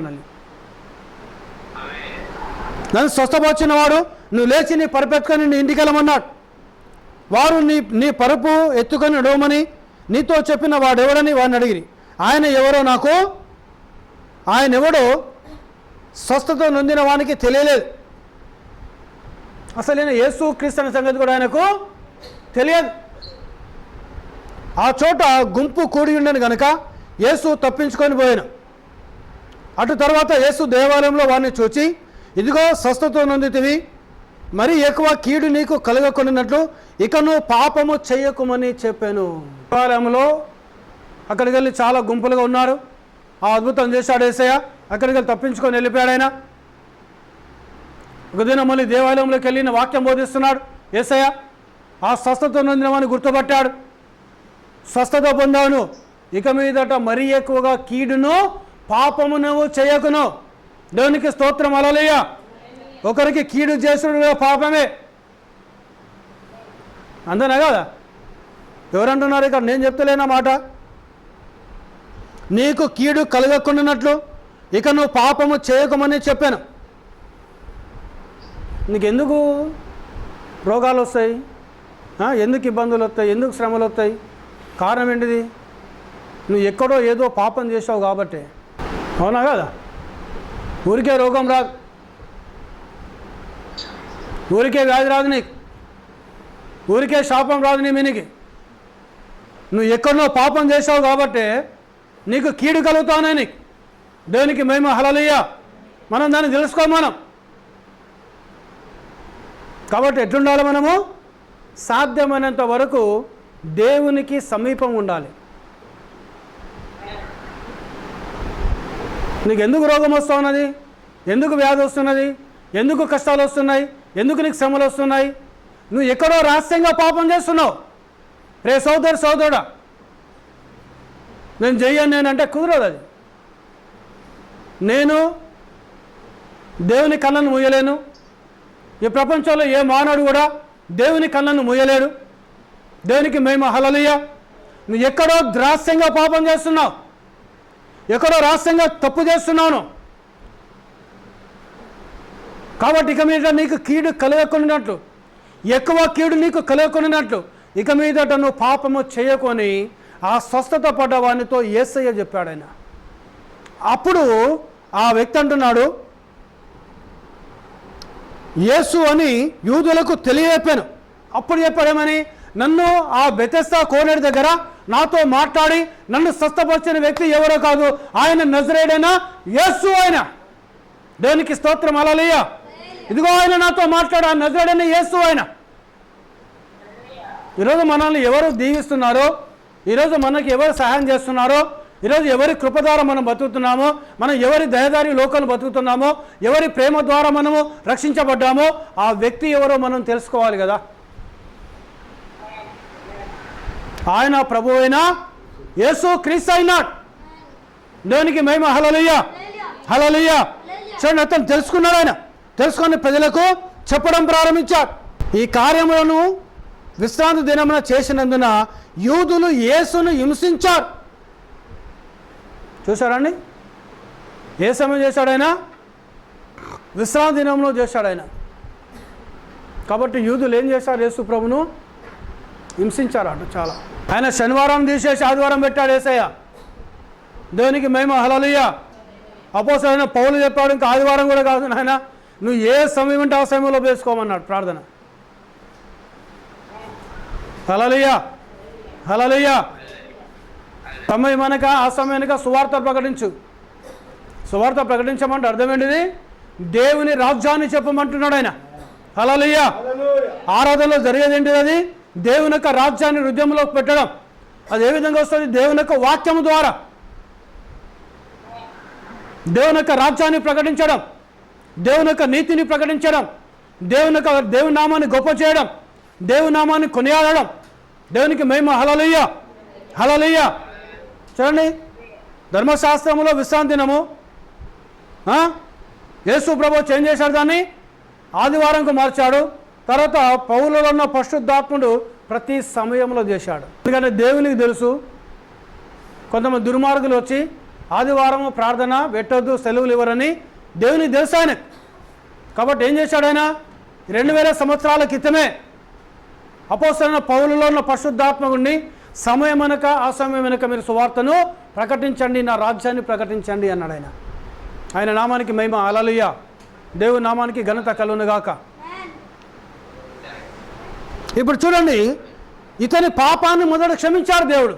[SPEAKER 1] నన్ను స్వస్థపరిచిన వాడు నువ్వు లేచి నీ పరిపెత్తుకొని నీ ఇంటికి వెళ్ళమన్నాడు. వారు నీ పరుపు ఎత్తుకొని నడవమని నీతో చెప్పిన వాడెవడని వాడిని అడిగిరి. ఆయన ఎవరో ఆయన ఎవడో స్వస్థత నొందిన వానికి తెలియలేదు. అసలు నేను యేసు క్రీస్తు అనే సంగతి కూడా ఆయనకు తెలియదు. ఆ చోట గుంపు కూడి ఉండను కనుక యేసు తప్పించుకొని పోయాను. అటు తర్వాత యేసు దేవాలయంలో వారిని చూచి, ఇదిగో స్వస్థత నొందితివి, మరి ఎక్కువ కీడు నీకు కలగకొనినట్లు ఇక నువ్వు పాపము చెయ్యకుమని చెప్పాను. దేవాలయంలో అక్కడికి వెళ్ళి చాలా గుంపులుగా ఉన్నారు. ఆ అద్భుతం చేశాడు యేసయ్య. అక్కడికి వెళ్ళి తప్పించుకొని వెళ్ళిపోయాడు ఆయన. ఒక దినం మళ్ళీ దేవాలయంలోకి వెళ్ళిన వాక్యం బోధిస్తున్నాడు యేసయ్య. ఆ స్వస్థత నొందినమని గుర్తుపట్టాడు. స్వస్థత పొందాను, ఇక మీదట మరీ ఎక్కువగా కీడును పాపము నువ్వు చేయకును. దేవునికి స్తోత్రం, హల్లెలూయా. ఒకరికి కీడు చేసుడు పాపమే, అంతేనా కదా? ఎవరంటున్నారు ఇక్కడ? నేను చెప్తలేనా మాట? నీకు కీడు కలగకుండానట్లు ఇక నువ్వు పాపము చేయకమని చెప్పాను. నీకెందుకు రోగాలు వస్తాయి? ఎందుకు ఇబ్బందులు వస్తాయి? ఎందుకు శ్రమలు వస్తాయి? కారణం ఏంటిది? నువ్వు ఎక్కడో ఏదో పాపం చేసావు కాబట్టి. అవునా కదా? ఊరికే రోగం రాదు, ఊరికే వ్యాధి రాదు నీకు, ఊరికే శాపం రాదు నీ మీనికి. నువ్వు ఎక్కడో పాపం చేసావు కాబట్టి నీకు కీడు కలుగుతానే నీకు. దేవునికి మహిమ, హల్లెలూయా. మనం దాన్ని తెలుసుకో మనం. కాబట్టి ఎట్లుండాలి మనము? సాధ్యమైనంత వరకు దేవునికి సమీపం ఉండాలి. నీకు ఎందుకు రోగం వస్తూ ఉన్నది? ఎందుకు వ్యాధి వస్తున్నది? ఎందుకు కష్టాలు వస్తున్నాయి? ఎందుకు నీకు శ్రమలు వస్తున్నాయి? నువ్వు ఎక్కడో రహస్యంగా పాపం చేస్తున్నావు. రే సోదరుడా, నేను చెయ్యను నేనంటే కుదరదు. అది నేను దేవుని కళ్ళను మూయలేను. ఈ ప్రపంచంలో ఏ మానవుడు కూడా దేవుని కళ్ళను మూయలేడు. దేవునికి మహిమ, హల్లెలూయా. నువ్వు ఎక్కడో రహస్యంగా పాపం చేస్తున్నావు, ఎక్కడో రహస్యంగా తప్పు చేస్తున్నాను. కాబట్టి ఇక మీద నీకు కీడు కలగకున్నట్లు, ఎక్కువ కీడు నీకు కలగకున్నట్లు ఇక మీదట నువ్వు పాపము చేయకొని ఆ స్వస్థత పడ్డ వానితో యేసయ్య చెప్పాడు. ఆయన అప్పుడు ఆ వ్యక్తి అంటున్నాడు, యేసు అని యూదులకు తెలియజెప్పాను. అప్పుడు చెప్పాడేమని? నన్ను ఆ బెతెస్దా కోనేరు దగ్గర నాతో మాట్లాడి నన్ను స్వస్థపరిచిన వ్యక్తి ఎవరో కాదు, ఆయన నజరేయుడైన యేసు. ఆయన దేవునికి స్తోత్రం, హల్లెలూయా. ఇదిగో ఆయన నాతో మాట్లాడు, ఆ నజరేయుడైన యేసు ఆయన. ఈరోజు మనల్ని ఎవరు దీవిస్తున్నారో, ఈరోజు మనకి ఎవరు సహాయం చేస్తున్నారో, ఈరోజు ఎవరి కృప ద్వారా మనం బతుకుతున్నామో, మనం ఎవరి దయదారి లోకాలు బతుకుతున్నామో, ఎవరి ప్రేమ ద్వారా మనము రక్షించబడ్డామో ఆ వ్యక్తి ఎవరో మనం తెలుసుకోవాలి కదా. ఆయన ప్రభు అయిన యేసు క్రీస్తు అయినాడు. దేవునికి మహిమ, హల్లెలూయా, హల్లెలూయా. చూడండి, అతను తెలుసుకున్నాడు. ఆయన తెలుసుకొని ప్రజలకు చెప్పడం ప్రారంభించాడు. ఈ కార్యములను విశ్రాంతి దినమున చేసినందున యూదులు యేసును హింసించారు. చూశారండి, ఏ సమయం చేశాడు ఆయన? విశ్రాంతి దినంలో చేశాడు ఆయన. కాబట్టి యూదులు ఏం చేశారు? యేసు ప్రభును హింసించారట చాలా. ఆయన శనివారం తీసేసి ఆదివారం పెట్టాడు యేసయ్య. దేవునికి మహిమ, హల్లెలూయా. అపోస్తలుడైన పౌలు చెప్పాడు, ఇంకా ఆదివారం కూడా కాదు నాయన, నువ్వు ఏ సమయం ఉంటే ఆ సమయంలో వేసుకోమన్నాడు ప్రార్థన. హల్లెలూయా, హల్లెలూయా. సమయం అనక ఆ సమయానిక సువార్త ప్రకటించు. సువార్త ప్రకటించమంటే అర్థం ఏంటిది? దేవుని రాజ్యాన్ని చెప్పమంటున్నాడు ఆయన. హల్లెలూయా. ఆరాధనలో జరిగేది ఏంటిది? అది దేవుని యొక్క రాజ్యాన్ని హృదయంలోకి పెట్టడం. అది ఏ విధంగా వస్తుంది? దేవుని యొక్క వాక్యము ద్వారా దేవుని యొక్క రాజ్యాన్ని ప్రకటించడం, దేవుని యొక్క నీతిని ప్రకటించడం, దేవుని నామాన్ని గొప్ప చేయడం, దేవుని నామాన్ని కొనియాడడం. దేవునికి మహిమ, హల్లెలూయా, హల్లెలూయా. చూడండి, ధర్మశాస్త్రంలో విశ్రాంతి దినము యేసు ప్రభు చేంజ్ చేశాడు, దాన్ని ఆదివారంకు మార్చాడు. తర్వాత పౌలులో ఉన్న పరిశుద్ధాత్ముడు ప్రతి సమయంలో చేశాడు. ఎందుకంటే దేవునికి తెలుసు, కొంతమంది దుర్మార్గులు వచ్చి ఆదివారము ప్రార్థన పెట్టొద్దు, సెలవులు ఇవ్వరని దేవునికి తెలుసు ఆయన. కాబట్టి ఏం చేశాడు ఆయన? 2000 సంవత్సరాల క్రితమే అపోస్తలుడైన పౌలులో ఉన్న పరిశుద్ధాత్మకుడిని సమయం అనక ఆ సమయం వెనుక మీరు సువార్తను ప్రకటించండి, నా రాజ్యాన్ని ప్రకటించండి అన్నాడు ఆయన. ఆయన నామానికి మహిమ, హల్లెలూయా. దేవుని నామానికి ఘనత కలుగునుగాక. ఇప్పుడు చూడండి, ఇతని పాపాన్ని మొదట క్షమించారు దేవుడు.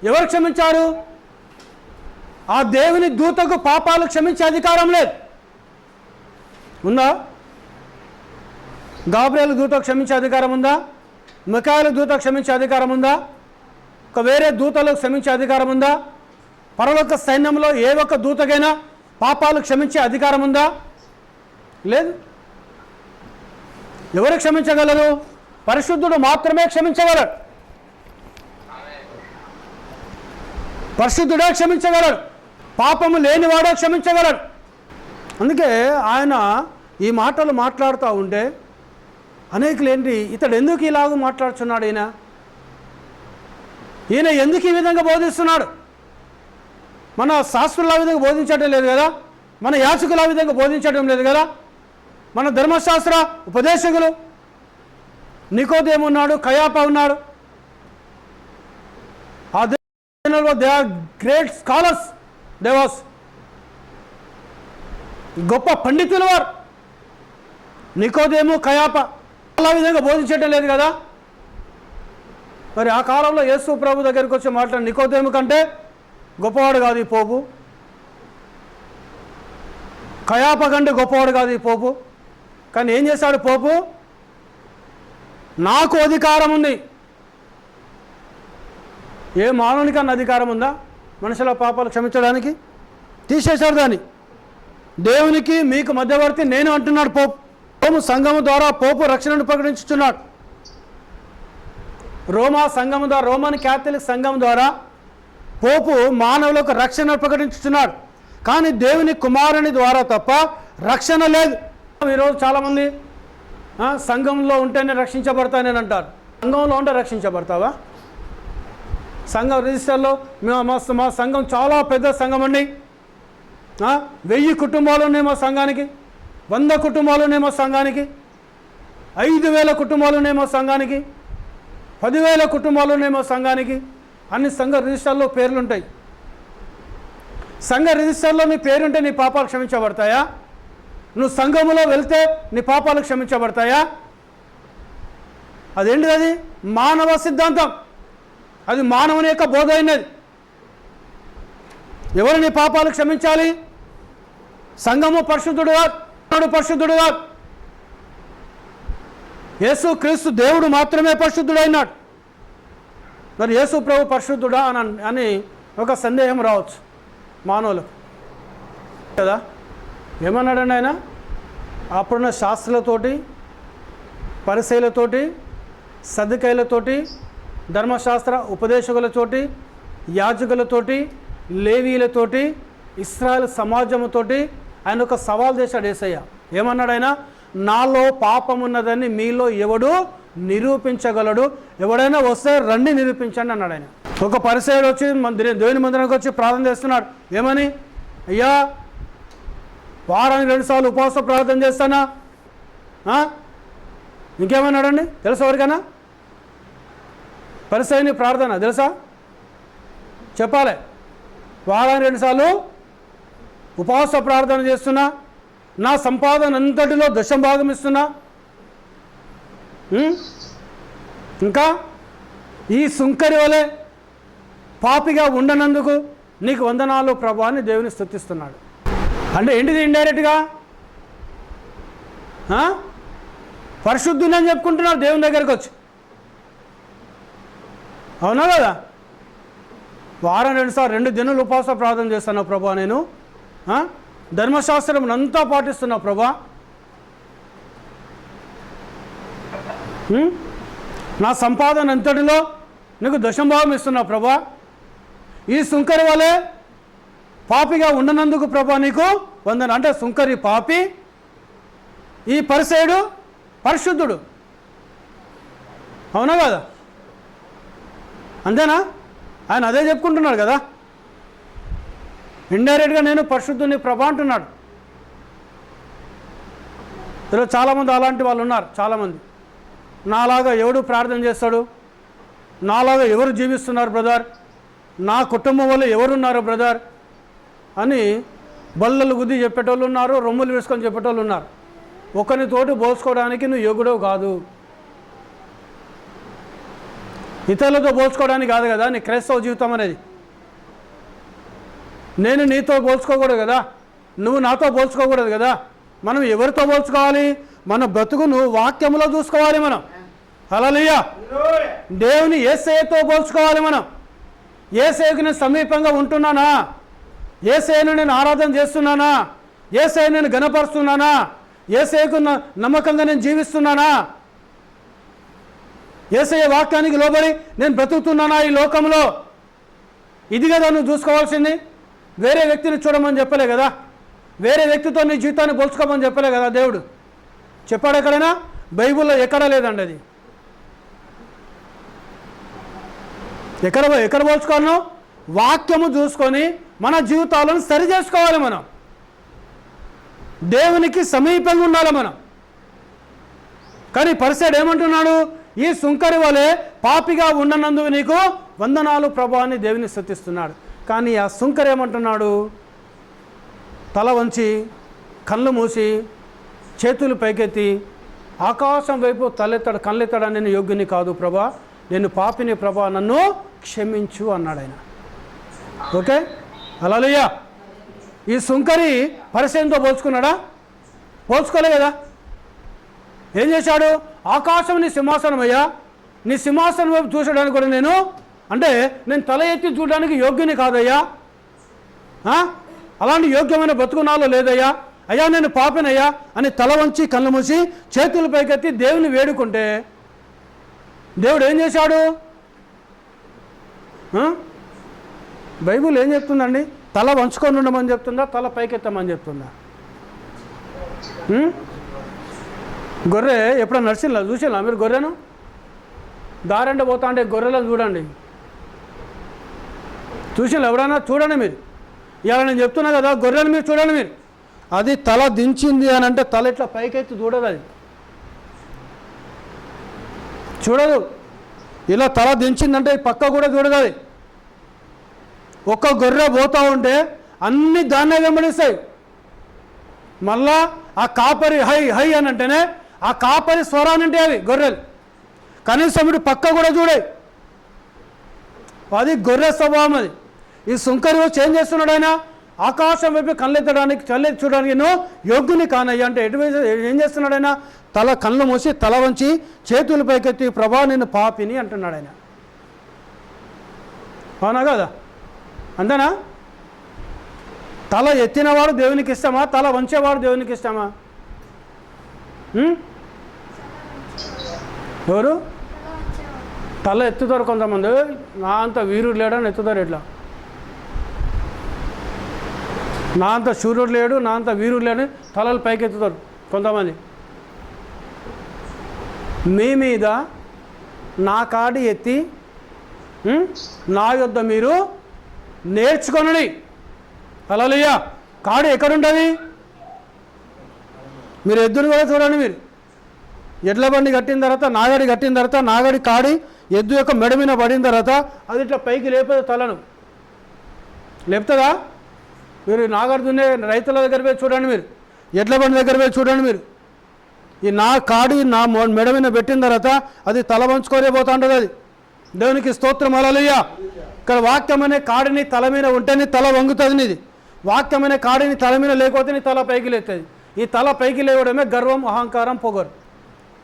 [SPEAKER 1] ఎవరు క్షమించారు? ఆ దేవుని దూతకు పాపాలు క్షమించే అధికారం లేదు. ఉందా? గాబ్రియలు దూతకు క్షమించే అధికారం ఉందా? మిఖాయేలు దూత క్షమించే అధికారం ఉందా? ఒక వేరే దూతలకు క్షమించే అధికారం ఉందా? పరలోక సైన్యంలో ఏ ఒక్క దూతకైనా పాపాలు క్షమించే అధికారం ఉందా? లేదు. ఎవరు క్షమించగలరు? పరిశుద్ధుడు మాత్రమే క్షమించగలడు. పరిశుద్ధుడే క్షమించగలడు. పాపము లేనివాడే క్షమించగలడు. అందుకే ఆయన ఈ మాటలు మాట్లాడుతూ ఉంటే అనేకులు ఏంటి, ఇతడు ఎందుకు ఇలాగ మాట్లాడుతున్నాడు, ఈయన ఎందుకు ఈ విధంగా బోధిస్తున్నాడు? మన శాస్త్రులు ఆ విధంగా బోధించడం లేదు కదా, మన యాచకులు ఆ విధంగా బోధించడం లేదు కదా, మన ధర్మశాస్త్ర ఉపదేశకులు నికోదేము ఉన్నాడు, కయాప ఉన్నాడు, బైబిల్లో they are great scholars, they was గొప్ప పండితులు వారు. నికోదేము, కయాప అలా విధంగా బోధించడం లేదు కదా. మరి ఆ కాలంలో యేసు ప్రభు దగ్గరికి వచ్చి మాట్లాడి నికోదేము కంటే గొప్పవాడు కాదు ఈ పోపు, కయాప కంటే గొప్పవాడు కాదు ఈ పోపు. కానీ ఏం చేశాడు పోపు? నాకు అధికారం ఉంది. ఏ మానవునికన్నా అధికారం ఉందా మనుషుల పాపాలు క్షమించడానికి? తీసేశాడు దాన్ని. దేవునికి మీకు మధ్యవర్తి నేను అంటున్నాడు పోపు. సంఘము ద్వారా పోపు రక్షణను ప్రకటించుతున్నాడు. రోమా సంఘం ద్వారా, రోమన్ క్యాథలిక్ సంఘం ద్వారా పోపు మానవులకు రక్షణ ప్రకటించుతున్నాడు. కానీ దేవుని కుమారుని ద్వారా తప్ప రక్షణ లేదు. ఈరోజు చాలామంది సంఘంలో ఉంటేనే రక్షించబడతానని అంటారు. సంఘంలో ఉంటే రక్షించబడతావా? సంఘం రిజిస్టర్లో మా సంఘం చాలా పెద్ద సంఘం అండి, 1000 కుటుంబాలు ఉన్నాయి మా సంఘానికి, 100 కుటుంబాలు ఉన్నాయి మా సంఘానికి, 5000 కుటుంబాలు ఉన్నాయి మా సంఘానికి, 10,000 కుటుంబాలు ఉన్నాయి మా సంఘానికి. అన్ని సంఘ రిజిస్టర్లో పేర్లు ఉంటాయి. సంఘ రిజిస్టర్లో నీ పేరుంటే నీ పాపాలు క్షమించబడతాయా? నువ్వు సంఘములో వెళ్తే నీ పాపాలు క్షమించబడతాయా? అదేంటిది? అది మానవ సిద్ధాంతం, అది మానవుని యొక్క బోధ అయినది. ఎవరు నీ పాపాలు క్షమించాలి? సంఘము పరిశుద్ధుడు కాదు, పరిశుద్ధుడు కాదు. యేసు క్రీస్తు దేవుడు మాత్రమే పరిశుద్ధుడైనాడు. మరి యేసు ప్రభు పరిశుద్ధుడా అని ఒక సందేహం రావచ్చు మానవులకు కదా. ఏమన్నాడండి ఆయన? అప్పుడున్న శాస్త్రులతోటి, పరిసయ్యులతోటి, సద్దుకయ్యులతోటి, ధర్మశాస్త్ర ఉపదేశకులతోటి, యాజకులతోటి, లేవీలతోటి, ఇశ్రాయేలు సమాజముతోటి ఆయన ఒక సవాల్ చేశాడు యేసయ్య. ఏమన్నాడు ఆయన? నాలో పాపం ఉన్నదని మీలో ఎవడు నిరూపించగలడు? ఎవడైనా వస్తే రండి నిరూపించండి అన్నాడు ఆయన. ఒక పరిసయ్యుడు వచ్చి దేవుని మందిరానికి వచ్చి ప్రార్థన చేస్తున్నాడు. ఏమని? అయ్యా, వారానికి 2 సార్లు ఉపవాస ప్రార్థన చేస్తానా? ఇంకేమన్నాడండి తెలుసా? ఎవరికైనా పరిసయ్యుని ప్రార్థన తెలుసా? చెప్పాలి. వారానికి 2 సార్లు ఉపవాస ప్రార్థన చేస్తున్నా, నా సంపాదన అంతటిలో 10% ఇస్తున్నా, ఇంకా ఈ సుంకరి వలె పాపిగా ఉండనందుకు నీకు వందనాలు ప్రభు అని దేవుని స్తుతిస్తున్నాడు. అంటే ఏంటిది? ఇండైరెక్ట్గా పరిశుద్ధుని అని చెప్పుకుంటున్నాడు దేవుని దగ్గరికి వచ్చి. అవునా కదా? వారం 2 సార్లు 2 దినాలు ఉపవాస ప్రార్థన చేస్తాను ప్రభా, నేను ధర్మశాస్త్రం అంతా పాటిస్తున్నా ప్రభా, నా సంపాదన అంతటిలో నీకు 10% ఇస్తున్నా ప్రభా, ఈ సుంకరి వలె పాపిగా ఉండనందుకు ప్రభా నీకు వందన. అంటే సుంకరి పాపి, ఈ పరిసయ్యుడు పరిశుద్ధుడు. అవునా కదా? అంతేనా? ఆయన అదే చెప్పుకుంటున్నాడు కదా. ఇండైరెక్ట్గా నేను పరిశుద్ధుని ప్రభా అంటున్నాడు. ఈరోజు చాలామంది అలాంటి వాళ్ళు ఉన్నారు. చాలామంది నాలాగా ఎవడు ప్రార్థన చేస్తాడు, నాలాగా ఎవరు జీవిస్తున్నారు బ్రదర్, నా కుటుంబం వల్ల ఎవరున్నారు బ్రదర్ అని బల్లలు గుద్ది చెప్పేటోళ్ళు ఉన్నారు, రొమ్ములు వేసుకొని చెప్పేటోళ్ళు ఉన్నారు. ఒకరితోటి పోల్చుకోవడానికి నువ్వు యోగుడవు కాదు, ఇతరులతో పోల్చుకోవడానికి కాదు కదా నీ క్రైస్తవ జీవితం అనేది. నేను నీతో పోల్చుకోకూడదు కదా, నువ్వు నాతో పోల్చుకోకూడదు కదా. మనం ఎవరితో పోల్చుకోవాలి? మన బ్రతుకును వాక్యములో చూసుకోవాలి. మనం హల్లెలూయా దేవుని యేసయ్యతో పోల్చుకోవాలి. మనం యేసయ్యకు నేను సమీపంగా ఉంటున్నానా? యేసయ్యను నేను ఆరాధన చేస్తున్నానా? యేసయ్యను నేను ఘనపరుస్తున్నానా? యేసయ్యకు నమ్మకంగా నేను జీవిస్తున్నానా? యేసయ్య వాక్యానికి లోబడి నేను బ్రతుకుతున్నానా ఈ లోకంలో? ఇది కదా నువ్వు చూసుకోవాల్సింది. వేరే వ్యక్తిని చూడమని చెప్పలే కదా, వేరే వ్యక్తితో నీ జీవితాన్ని పోల్చుకోమని చెప్పలే కదా దేవుడు. చెప్పాడు ఎక్కడైనా? బైబిల్లో ఎక్కడా లేదండి అది. ఎక్కడ పోల్చుకోవాలను? వాక్యము చూసుకొని మన జీవితాలను సరి చేసుకోవాలి. మనం దేవునికి సమీపంగా ఉండాలి మనం. కానీ పరిసయ్యుడు ఏమంటున్నాడు? ఈ సుంకరి వలె పాపిగా ఉండనందుకు నీకు వందనాలు ప్రభా అని దేవుని స్తుతిస్తున్నాడు. కానీ ఆ సుంకరి ఏమంటున్నాడు? తల వంచి కళ్ళు మూసి చేతులు పైకెత్తి ఆకాశం వైపు కళ్ళెత్తాడు, నేను యోగ్యుని కాదు ప్రభా, నేను పాపిని ప్రభా, నన్ను క్షమించు అన్నాడు ఆయన. ఓకే, హల్లెలూయా. ఈ సుంకరి పరిచయంతో పోల్చుకున్నాడా? పోల్చుకోలే కదా. ఏం చేశాడు? ఆకాశం నీ సింహాసనం అయ్యా, నీ సింహాసనం వైపు చూసడానికి కూడా నేను తల ఎత్తి చూడడానికి యోగ్యుని కాదయ్యా, అలాంటి యోగ్యమైన బతుకునాలో లేదయ్యా, అయ్యా నేను పాపినయ్యా అని తల వంచి కళ్ళు మూసి చేతులు పైకెత్తి దేవుని వేడుకుంటే దేవుడు ఏం చేశాడు? బైబిల్ ఏం చెప్తుందండి? తల వంచుకొని ఉండమని చెప్తుందా, తల పైకెత్తమని చెప్తుందా? గొర్రె ఎప్పుడన్నా నడిచిలా చూసినా మీరు? గొర్రెను దారంటే పోతా అంటే గొర్రెలను చూడండి, చూసినా ఎవరైనా? చూడండి మీరు. ఇవాళ నేను చెప్తున్నా కదా, గొర్రెలు మీరు చూడండి. మీరు అది తల దించింది అని అంటే తల ఇట్లా పైకెత్తి చూడదు, అది చూడదు. ఇలా తల దించిందంటే పక్క కూడా చూడదు. అది ఒక్క గొర్రె పోతూ ఉంటే అన్నీ దాన్నే వెంబడిస్తాయి. మళ్ళా ఆ కాపరి హై హై అని అంటేనే ఆ కాపరి స్వరాన్ని అంటే అవి గొర్రెలు కనీసం ఇటు పక్క కూడా చూడే. అది గొర్రె స్వభావం. అది ఈ సుంకరి వచ్చి ఏం చేస్తున్నాడు? ఆయన ఆకాశం వైపు కళ్ళెత్తడానికి చల్లెత్తి చూడడానికి నేను యోగ్యుని కానయ్యా అంటే ఎటువైపు ఏం చేస్తున్నాడు? ఆయన తల కళ్ళు మూసి తల వంచి చేతుల పైకెత్తి ప్రభా నేను పాపిని అంటున్నాడు ఆయన. అవునా కదా? అంతేనా? తల ఎత్తినవాడు దేవునికి ఇష్టమా, తల వంచేవాడు దేవునికి ఇష్టమా? ఎవరు తల ఎత్తుతారు? కొంతమంది నా అంత వీరుడు లేడని ఎత్తుతారు. ఎట్లా? నా అంత శూరుడు లేడు, నా అంత వీరుడు లేడని తలలు పైకి ఎత్తుతారు కొంతమంది. మీ మీద నా కాడి ఎత్తి నా యొద్ద మీరు నేర్చుకొనండి. హల్లెలూయా. కాడి ఎక్కడుంటుంది? మీరు ఎద్దును కూడా చూడండి. మీరు ఎడ్ల బండి కట్టిన తర్వాత, నాగడి కట్టిన తర్వాత, నాగడి కాడి ఎద్దు యొక్క మెడ మీద పడిన తర్వాత అది ఇట్లా పైకి లేపదు, తలను లేపుతుందా? మీరు నాగడి దున్నే రైతుల దగ్గర పోయి చూడండి, మీరు ఎడ్ల బండి దగ్గర పోయి చూడండి. మీరు ఈ నా కాడి నా మెడ మీద పెట్టిన తర్వాత అది తల వంచుకొనే పోతా ఉంటుంది. అది దేవునికి స్తోత్రం. హల్లెలూయా. ఇక్కడ వాక్యం అనే కాడిని తల మీద ఉంటేనే తల వంగుతుంది. నీది వాక్యం అనే కాడిని తల మీద లేకపోతే నీ తల పైకి లేస్తుంది. ఈ తల పైకి లేవడమే గర్వం, అహంకారం, పొగరు.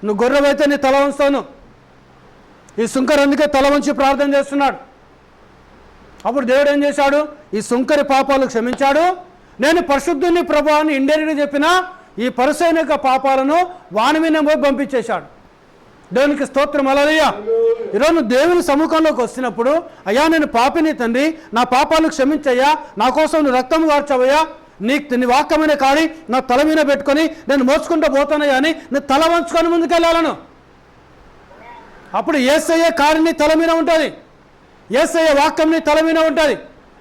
[SPEAKER 1] నువ్వు గొర్రెవైతే నీ తల వంచుతాను. ఈ సుంకరి అందుకే తల వంచి ప్రార్థన చేస్తున్నాడు. అప్పుడు దేవుడు ఏం చేశాడు? ఈ సుంకరి పాపాలు క్షమించాడు. నేను పరిశుద్ధుని ప్రభు అని ఇండైరెక్ట్గా చెప్పిన ఈ పరిసైన యొక్క పాపాలను వాని మీద పంపించేశాడు. దేవునికి స్తోత్రం. హల్లెలూయా. ఈరోజు దేవుని సముఖంలోకి వస్తున్నప్పుడు, అయ్యా నేను పాపిని తండ్రి, నా పాపాలు క్షమించయ్యా, నా కోసం నువ్వు రక్తం కార్చవయ్యా, నీ వాక్యమైన కాడి నా తల మీద పెట్టుకొని నేను మోసుకుంటూ పోతానయ్యా అని నేను తల వంచుకొని ముందుకెళ్ళాలను. అప్పుడు యేసయ్య కాడిని తల మీద ఉంటుంది, యేసయ్య వాక్యంని తల మీద ఉంటుంది.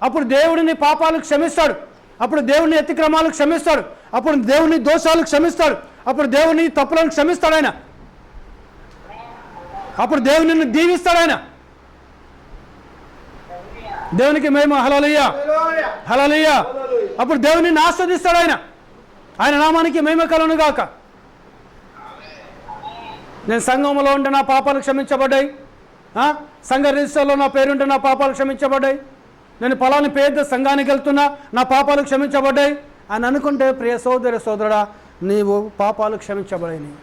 [SPEAKER 1] అప్పుడు దేవుడిని పాపాలు క్షమిస్తాడు, అప్పుడు దేవుని అతిక్రమాలు క్షమిస్తాడు, అప్పుడు దేవుని దోషాలు క్షమిస్తాడు, అప్పుడు దేవుని తప్పులను క్షమిస్తాడు ఆయన, అప్పుడు దేవుని దీవిస్తాడు ఆయన. దేవునికి మహిమ. హల్లెలూయా, హల్లెలూయా. అప్పుడు దేవుని ఆస్వాదిస్తాడు ఆయన. ఆయన నామానికి మహిమ కలుగును గాక. నేను సంఘంలో ఉంటే నా పాపాలు క్షమించబడ్డాయి, సంఘ రిజిస్టర్లో నా పేరుంటే నా పాపాలు క్షమించబడ్డాయి, నేను ఫలాని పేద సంఘానికి వెళ్తున్నా నా పాపాలు క్షమించబడ్డాయి అని అనుకుంటే, ప్రియ సోదరి సోదరుడా, నీవు పాపాలు క్షమించబడాయి.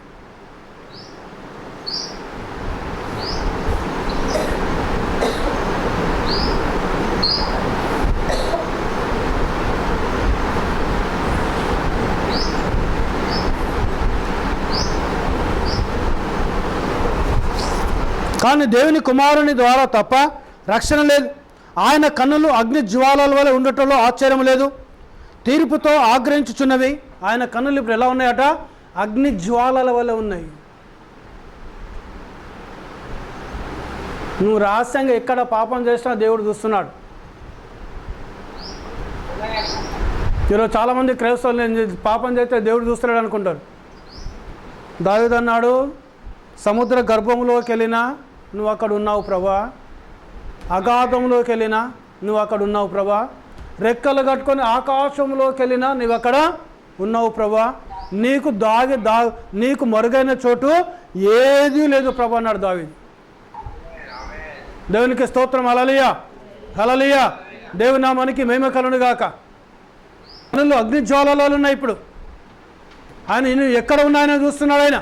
[SPEAKER 1] కానీ దేవుని కుమారుని ద్వారా తప్ప రక్షణ లేదు. ఆయన కన్నులు అగ్ని జ్వాలల వలె ఉండటంలో ఆశ్చర్యం లేదు. తీర్పుతో ఆగ్రహించుచున్నవి. ఆయన కన్నులు ఇప్పుడు ఎలా ఉన్నాయట? అగ్ని జ్వాలల వలె ఉన్నాయి. నువ్వు రహస్యంగా ఎక్కడ పాపం చేసినా దేవుడు చూస్తున్నాడు. ఈరోజు చాలామంది క్రైస్తవులు నేను పాపం చేస్తే దేవుడు చూస్తున్నాడు అనుకుంటారు. దావీదు అన్నాడు, సముద్ర గర్భంలోకి వెళ్ళినా నువ్వు అక్కడ ఉన్నావు ప్రభా, అగాధంలోకి వెళ్ళినా నువ్వు అక్కడ ఉన్నావు ప్రభా, రెక్కలు కట్టుకొని ఆకాశంలోకి వెళ్ళినా నువ్వు అక్కడ ఉన్నావు ప్రభా, నీకు నీకు మరుగైన చోటు ఏదీ లేదు ప్రభా అన్నాడు దావీదు. దేవునికి స్తోత్రం. హల్లెలూయా, హల్లెలూయా. దేవుని నామానికి మహిమ కలుగును గాక. మనలో అగ్నిజ్వాలలో ఉన్నాయి. ఇప్పుడు ఆయన నిన్ను ఎక్కడ ఉన్నాయని చూస్తున్నాడు. ఆయన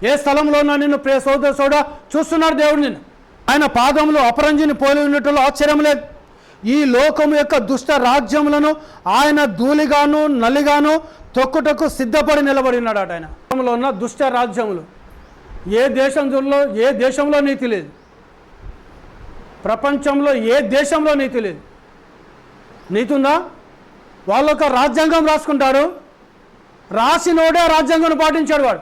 [SPEAKER 1] ఏ స్థలంలో ఉన్నా నిన్ను సోదర చూస్తున్నాడు దేవుడు నిన్ను. ఆయన పాదములు అపరంజిని పోలి ఉన్నట్లు ఆశ్చర్యం లేదు. ఈ లోకము యొక్క దుష్ట రాజ్యములను ఆయన ధూళిగాను నలిగాను తొక్కుటకు సిద్ధపడి నిలబడి ఉన్నాడు. ఆయన ఉన్న దుష్ట రాజ్యములు ఏ దేశంలో నీతి లేదు. ప్రపంచంలో ఏ దేశంలో నీతి లేదు. నీతి ఉందా? వాళ్ళు ఒక రాజ్యాంగం రాసుకుంటారు, రాసినోడే రాజ్యాంగం పాటించాడు. వాడు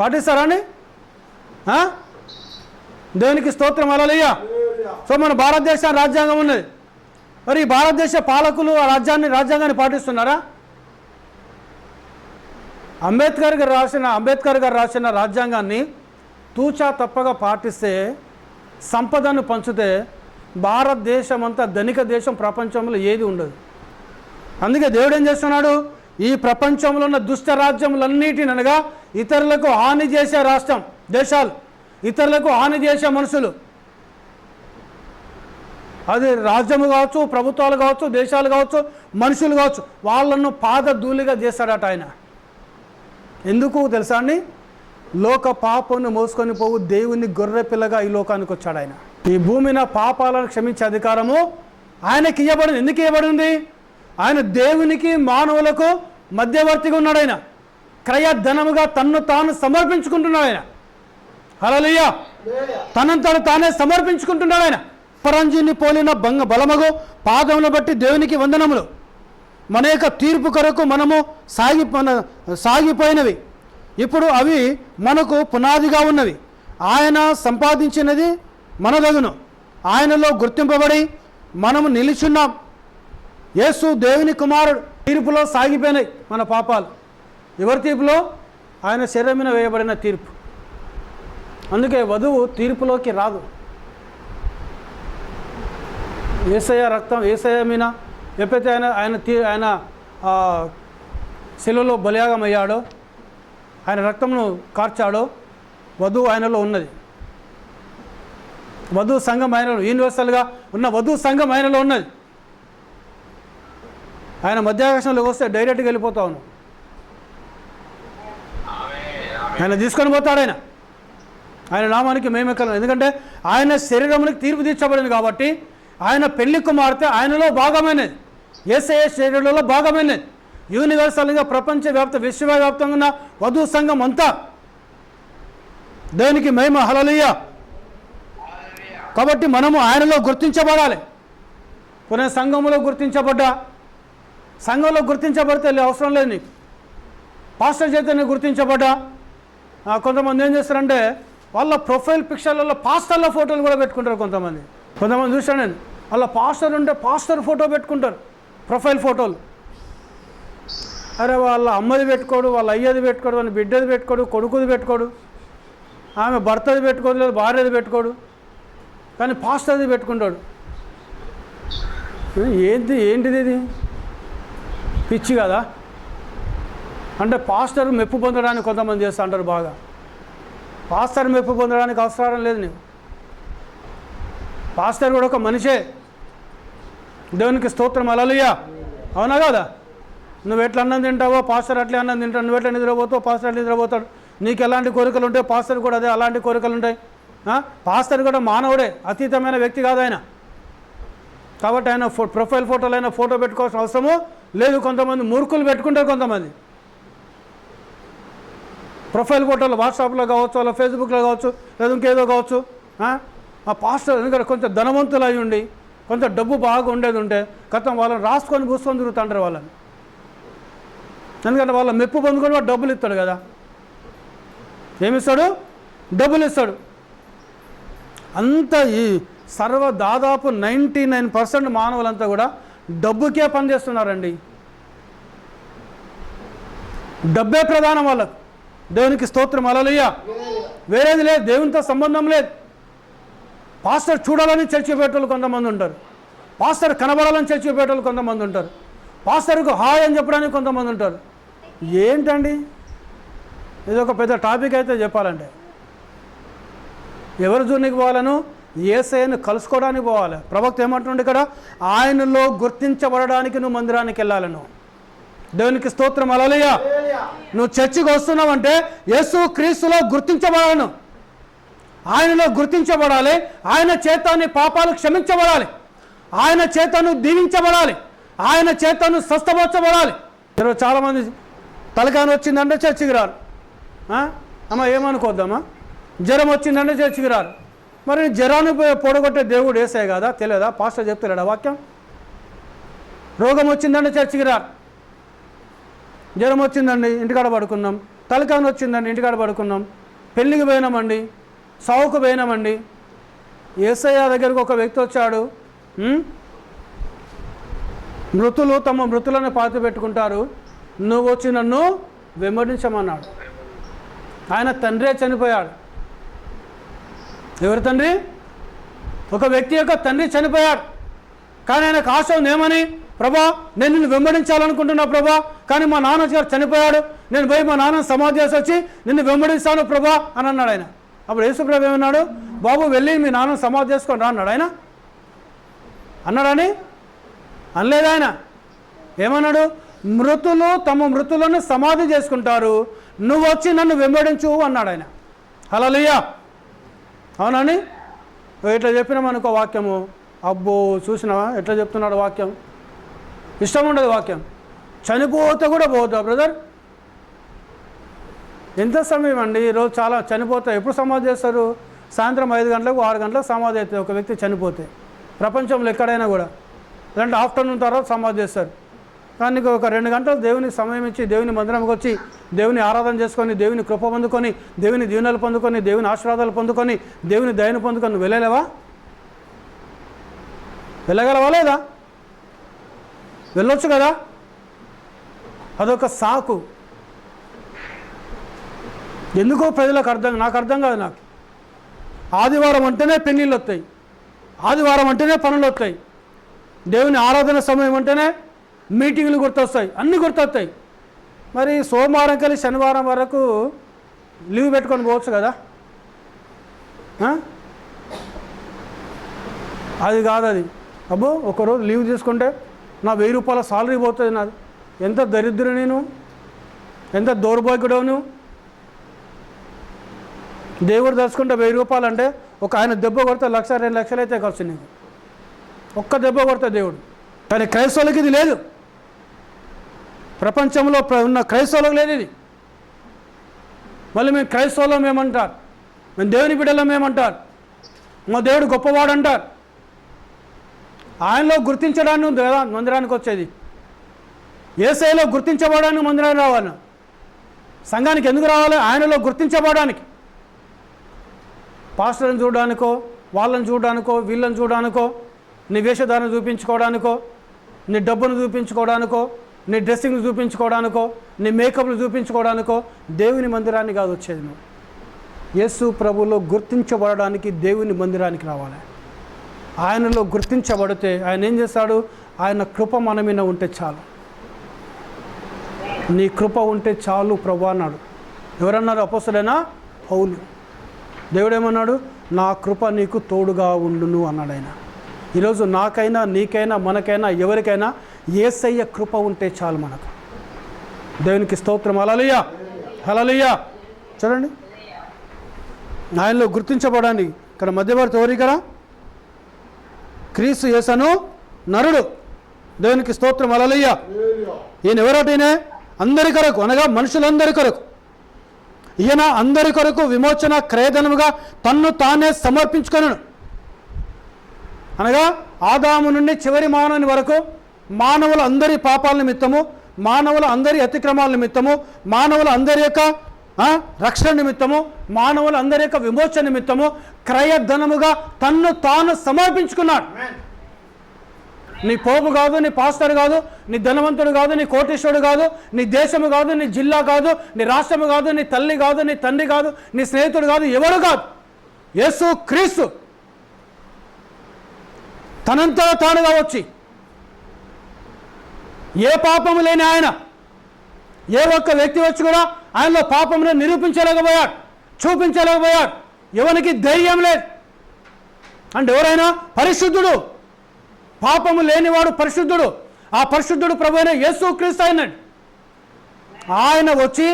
[SPEAKER 1] పాటిస్తారా అండి? దేవునికి స్తోత్రం. హల్లెలూయా. సో మన భారతదేశ రాజ్యాంగం ఉన్నది. మరి ఈ భారతదేశ పాలకులు ఆ రాజ్యాంగాన్ని పాటిస్తున్నారా? అంబేద్కర్ గారు రాసిన రాజ్యాంగాన్ని తూచా తప్పగా పాటిస్తే, సంపదను పంచితే భారతదేశం అంతా ధనిక దేశం ప్రపంచంలో ఏది ఉండదు. అందుకే దేవుడు ఏం చేస్తున్నాడు? ఈ ప్రపంచంలో ఉన్న దుష్ట రాజ్యములన్నిటిని, అనగా ఇతరులకు హాని చేసే దేశాలు, ఇతరులకు హాని చేసే మనుషులు, అది రాజ్యము కావచ్చు, ప్రభుత్వాలు కావచ్చు, దేశాలు కావచ్చు, మనుషులు కావచ్చు, వాళ్ళను పాదధూళిగా చేస్తాడట ఆయన. ఎందుకు తెలుసా అండి? లోక పాపను మోసుకొని పోవు దేవుని గొర్రె పిల్లగా ఈ లోకానికి వచ్చాడు ఆయన. ఈ భూమిన పాపాలను క్షమించే అధికారము ఆయనకి ఇవ్వబడింది. ఎందుకు ఇవ్వబడింది? ఆయన దేవునికి మానవులకు మధ్యవర్తిగా ఉన్నాడు. ఆయన క్రయధనముగా తన్ను తాను సమర్పించుకుంటున్నాడు. ఆయన హల్లెలూయా. తనను తానే సమర్పించుకుంటున్నాడు. ఆయన పరంజిని పోలిన బలమగు పాదములను బట్టి దేవునికి వందనములు. మన యొక్క తీర్పు కొరకు మనము సాగిపోయినవి, ఇప్పుడు అవి మనకు పునాదిగా ఉన్నవి. ఆయన సంపాదించినది మనదగును. ఆయనలో గుర్తింపబడి మనము నిలిచున్నాం. యేసు దేవుని కుమారుడు. తీర్పులో సాగిపోయినాయి మన పాపాలు. ఎవరి తీర్పులో? ఆయన శరీరం మీద వేయబడిన తీర్పు. అందుకే వధువు తీర్పులోకి రాదు. యేసయ్య రక్తం, యేసయ్య మీద ఎప్పుడైతే ఆయన శిలువలో బలియాగం అయ్యాడో, ఆయన రక్తమును కార్చాడో, వధువు ఆయనలో ఉన్నది. వధువు సంఘం ఆయనలో, యూనివర్సల్గా ఉన్న వధువు సంఘం ఆయనలో ఉన్నది. ఆయన మధ్యాకాశంలోకి వస్తే డైరెక్ట్గా వెళ్ళిపోతా ఉన్నాం. ఆయన తీసుకొని పోతాడు. ఆయన నామానికి మేమెక్కలం. ఎందుకంటే ఆయన శరీరమునికి తీర్పు తీర్చబడింది కాబట్టి ఆయన పెళ్లి కుమార్తె ఆయనలో భాగమైనది, యేసయ్య శరీరంలో భాగమైనది. యూనివర్సల్గా విశ్వవ్యాప్తంగా ఉన్న వధువు సంఘం అంతా దేవునికి మహిమ. హల్లెలూయా. కాబట్టి మనము ఆయనలో గుర్తించబడాలి. కొన్ని సంఘంలో గుర్తించబడితే అవసరం లేదు నీకు. పాస్టర్ చేత నీకు గుర్తించబడ్డా. కొంతమంది ఏం చేస్తారంటే వాళ్ళ ప్రొఫైల్ పిక్చర్లలో పాస్టర్ల ఫోటోలు కూడా పెట్టుకుంటారు. కొంతమంది చూసాను నేను, వాళ్ళ పాస్టర్ ఉంటే పాస్టర్ ఫోటో పెట్టుకుంటారు, ప్రొఫైల్ ఫోటోలు. అరే వాళ్ళ అమ్మది పెట్టుకోడు, వాళ్ళ అయ్యది పెట్టుకోడు, వాళ్ళ బిడ్డది పెట్టుకోడు, కొడుకుది పెట్టుకోడు, ఆమె భర్తది పెట్టుకోదు, లేదు భార్యది పెట్టుకోడు, కానీ పాస్టర్ది పెట్టుకుంటాడు. ఏంటిది ఇది? పిచ్చి కదా. అంటే పాస్టర్ మెప్పు పొందడానికి కొంతమంది చేస్తూ అంటారు బాగా. పాస్టర్ మెప్పు పొందడానికి అవసరం లేదు నీకు. పాస్టర్ కూడా ఒక మనిషే. దేవునికి స్తోత్రం. హల్లెలూయా. అవునా కదా? నువ్వు ఎట్లా అన్నం తింటావో పాస్టర్ అట్లే అన్నం తింటావు. నువ్వు ఎట్లా నిద్రపోతావు పాస్టర్ అట్లా నిద్రపోతాడు. నీకు ఎలాంటి కోరికలు ఉంటాయి పాస్టర్ కూడా అదే అలాంటి కోరికలు ఉంటాయి. పాస్టర్ కూడా మానవుడే, అతీతమైన వ్యక్తి కాదు ఆయన. కాబట్టి ఆయన ప్రొఫైల్ ఫోటోలు అయినా ఫోటో పెట్టుకోవాల్సిన అవసరము లేదు. కొంతమంది మూర్ఖులు పెట్టుకుంటారు. కొంతమంది ప్రొఫైల్ ఫోటోలు వాట్సాప్లో కావచ్చు, అలా ఫేస్బుక్లో కావచ్చు, లేదా ఇంకేదో కావచ్చు. ఆ పాస్టర్ ఎందుకంటే కొంచెం ధనవంతులు అయి ఉండి కొంచెం డబ్బు బాగా ఉండేది ఉంటే వాళ్ళని రాసుకొని పూసుకొని తిరుగుతుంటారు వాళ్ళని. ఎందుకంటే వాళ్ళ మెప్పు పొందుకొని వాడు డబ్బులు ఇస్తాడు కదా. ఏమిస్తాడు? డబ్బులు ఇస్తాడు. అంత ఈ దాదాపు 99% మానవులంతా కూడా డబ్బుకే పనిచేస్తున్నారండి. డబ్బే ప్రధానం వాళ్ళకు. దేవునికి స్తోత్రం. హల్లెలూయా. వేరేది లేదు, దేవునితో సంబంధం లేదు. పాస్టర్ చూడాలని చర్చి పెట్టేవాళ్ళు కొంతమంది ఉంటారు, పాస్టర్ కనబడాలని చర్చి పెట్టేవాళ్ళు కొంతమంది ఉంటారు, పాస్టర్కు హాయ్ అని చెప్పడానికి కొంతమంది ఉంటారు. ఏంటండి ఇది? ఒక పెద్ద టాపిక్ అయితే చెప్పాలంటే ఎవరు జూనికి పోవాలను? యేసయ్యను కలుసుకోవడానికి పోవాలి. ప్రవక్త ఏమంటుండే ఇక్కడ, ఆయనలో గుర్తించబడడానికి నువ్వు మందిరానికి వెళ్ళాలను. దేవునికి స్తోత్రం. హల్లెలూయా. నువ్వు చర్చికి వస్తున్నావంటే యేసు క్రీస్తులో గుర్తించబడాలను, ఆయనలో గుర్తించబడాలి. ఆయన చేత నీ పాపాలు క్షమించబడాలి, ఆయన చేత నువ్వు దీవించబడాలి, ఆయన చేత నువ్వు స్వస్థపరచబడాలి. ఈరోజు చాలామంది తలకాని వచ్చిందంటే చర్చికి రారు. అమ్మ ఏమనుకోద్దామా? జ్వరం వచ్చిందంటే చర్చికి రారు. మరి జ్వరాన్ని పొడగొట్టే దేవుడు యేసయ్య కదా, తెలియదా? పాస్టర్ చెప్తలేడా వాక్యం? రోగం వచ్చిందంటే చర్చికి రారు. జ్వరం వచ్చిందండి ఇంటికాడ పడుకున్నాం, తలకాని వచ్చిందండి ఇంటికాడ పడుకున్నాం, పెళ్ళికి పోయినామండి, సావుకు పోయినామండి. యేసయ్య దగ్గరకు ఒక వ్యక్తి వచ్చాడు. మృతులు తమ మృతులను పాతి పెట్టుకుంటారు, నువ్వు వచ్చి నన్ను వెంబడించమన్నాడు. ఆయన తండ్రే చనిపోయాడు. ఎవరి తండ్రి? ఒక వ్యక్తి యొక్క తండ్రి చనిపోయాడు. కానీ ఆయనకు ఆశ ఉంది. ఏమని? ప్రభా, నేను నిన్ను వెంబడించాలనుకుంటున్నా ప్రభా, కానీ మా నాన్న చనిపోయాడు, నేను పోయి మా నాన్న సమాధి చేసి వచ్చి నిన్ను వెంబడిస్తాను ప్రభా అని అన్నాడు ఆయన. అప్పుడు యేసు ప్రభు ఏమన్నాడు? బాబు వెళ్ళి మీ నాన్న సమాధి చేసుకొని రా అన్నాడు. ఆయన అన్నాడని అనలేదు. ఆయన ఏమన్నాడు? మృతులు తమ మృతులను సమాధి చేసుకుంటారు, నువ్వు వచ్చి నన్ను వెంబడించు అన్నాడు ఆయన. హల్లెలూయా. అవునని ఇట్లా చెప్పినామనుకో వాక్యము, అబ్బో చూసినావా ఎట్లా చెప్తున్నాడు వాక్యం? ఇష్టం ఉండదు వాక్యం. చనిపోతే కూడా పోతా బ్రదర్. ఎంత సమయం అండి ఈరోజు? చాలా చనిపోతే ఎప్పుడు సమాధి చేస్తారు? సాయంత్రం 5 గంటలకు 6 గంటలకు సమాధి అవుతుంది ఒక వ్యక్తి చనిపోతే. ప్రపంచంలో ఎక్కడైనా కూడా లేదంటే ఆఫ్టర్నూన్ తర్వాత సమాధి చేస్తారు. కానీ ఒక 2 గంటలు దేవుని సమయం ఇచ్చి దేవుని మందిరంకి వచ్చి దేవుని ఆరాధన చేసుకొని దేవుని కృప పొందుకొని దేవుని దీవెనలు పొందుకొని దేవుని ఆశీర్వాదాలు పొందుకొని దేవుని దయను పొందుకొని నువ్వు వెళ్ళలేవా? వెళ్ళగలవా? లేదా? వెళ్ళొచ్చు కదా. అదొక సాకు. ఎందుకో ప్రజలకు నాకు అర్థం కాదు. నాకు ఆదివారం అంటేనే పెళ్ళిళ్ళు వస్తాయి, ఆదివారం అంటేనే పనులు వస్తాయి, దేవుని ఆరాధన సమయం అంటేనే మీటింగ్లు గుర్తొస్తాయి, అన్నీ గుర్తొస్తాయి. మరి సోమవారం కలిసి శనివారం వరకు లీవ్ పెట్టుకొని పోవచ్చు కదా. అది కాదు. అది అబ్బో ఒకరోజు లీవ్ తీసుకుంటే నా 1000 రూపాయల సాలరీ పోతుంది. నాది ఎంత దరిద్రుడు, నేను ఎంత దౌర్భాగ్యుడవు నువ్వు. దేవుడు తెలుసుకుంటే 1000 రూపాయలు అంటే ఒక ఆయన దెబ్బ కొడితే 1,00,000 2 లక్షలు అయితే ఖర్చు నీకు. ఒక్క దెబ్బ కొడితే దేవుడు. కానీ క్రైస్తవులకి ఇది లేదు. ప్రపంచంలో ఉన్న క్రైస్తవులకు లేదు ఇది. మళ్ళీ మేము క్రైస్తవులం ఏమంటారు, మేము దేవుని బిడ్డలం ఏమంటారు, మా దేవుడు గొప్పవాడు అంటారు. ఆయనలో గుర్తించడానికి మందిరానికి వచ్చేది, యేసయ్యలో గుర్తించబడడానికి మందిరానికి రావాలి. సంఘానికి ఎందుకు రావాలి? ఆయనలో గుర్తించబడడానికి. పాస్టర్ని చూడడానికో, వాళ్ళని చూడడానికో, వీళ్ళని చూడడానికో, నీ వేషధారణ చూపించుకోవడానికో, నీ డబ్బును చూపించుకోవడానికో, నీ డ్రెస్సింగ్ చూపించుకోవడానికో, నీ మేకప్లు చూపించుకోవడానికో దేవుని మందిరాన్ని కాదు వచ్చేది. నువ్వు యేసు ప్రభులో గుర్తించబడడానికి దేవుని మందిరానికి రావాలి. ఆయనలో గుర్తించబడితే ఆయన ఏం చేస్తాడు? ఆయన కృప మన మీద ఉంటే చాలు. నీ కృప ఉంటే చాలు ప్రభు అన్నాడు. ఎవరన్నారు? అపోస్తలుడైన పౌలు. దేవుడు ఏమన్నాడు? నా కృప నీకు తోడుగా ఉండును అన్నాడు ఆయన. ఈరోజు నాకైనా నీకైనా మనకైనా ఎవరికైనా యేసయ్య కృప ఉంటే చాలు మనకు. దేవునికి స్తోత్రం. హల్లెలూయా, హల్లెలూయా. చూడండి, ఆయనలో గుర్తించబడడానికి ఇక్కడ మధ్యవర్తి ఎవరు? ఇక్కడ క్రీస్తు యేసును నరుడు. దేవునికి స్తోత్రం. హల్లెలూయా. ఈయన ఎవరటైనా అందరి కొరకు, అనగా మనుషులందరి కొరకు, ఈయన అందరి కొరకు విమోచన క్రయధనముగా తన్ను తానే సమర్పించుకొనెను. అనగా ఆదాము నుండి చివరి మానవుని వరకు మానవుల అందరి పాపాల నిమిత్తము, మానవుల అందరి అతిక్రమాల నిమిత్తము, మానవుల అందరి యొక్క రక్షణ నిమిత్తము, మానవుల అందరి యొక్క విమోచన నిమిత్తము క్రయధనముగా తన్ను తాను సమర్పించుకున్నాడు. నీ పోపు కాదు, నీ పాస్టర్ కాదు, నీ ధనవంతుడు కాదు, నీ కోటీశ్వరుడు కాదు, నీ దేశము కాదు, నీ జిల్లా కాదు, నీ రాష్ట్రము కాదు, నీ తల్లి కాదు, నీ తండ్రి కాదు, నీ స్నేహితుడు కాదు, ఎవరు కాదు. యేసు క్రీస్తు తనంతా తానుగా వచ్చి ఏ పాపము లేని ఆయన, ఏ ఒక్క వ్యక్తి వచ్చి కూడా ఆయనలో పాపమును నిరూపించలేకపోయాడు, చూపించలేకపోయాడు. ఎవరికి ధైర్యం లేదు. అంటే ఎవరైనా పరిశుద్ధుడు, పాపము లేనివాడు పరిశుద్ధుడు. ఆ పరిశుద్ధుడు ప్రభు అయిన యేసు క్రీస్తు అయినాడు. ఆయన వచ్చి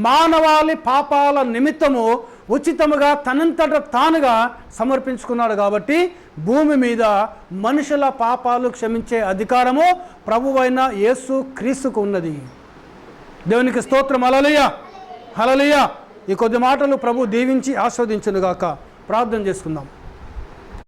[SPEAKER 1] మానవాళి పాపాల నిమిత్తము ఉచితముగా తనంతట తానుగా సమర్పించుకున్నాడు. కాబట్టి భూమి మీద మనుషుల పాపాలు క్షమించే అధికారము ప్రభువైన యేసు క్రీస్తుకు ఉన్నది. దేవునికి స్తోత్రం. హల్లెలూయా, హల్లెలూయా. ఈ కొద్ది మాటలు ప్రభు దీవించి ఆస్వాదించునుగాక. ప్రార్థన చేసుకుందాం.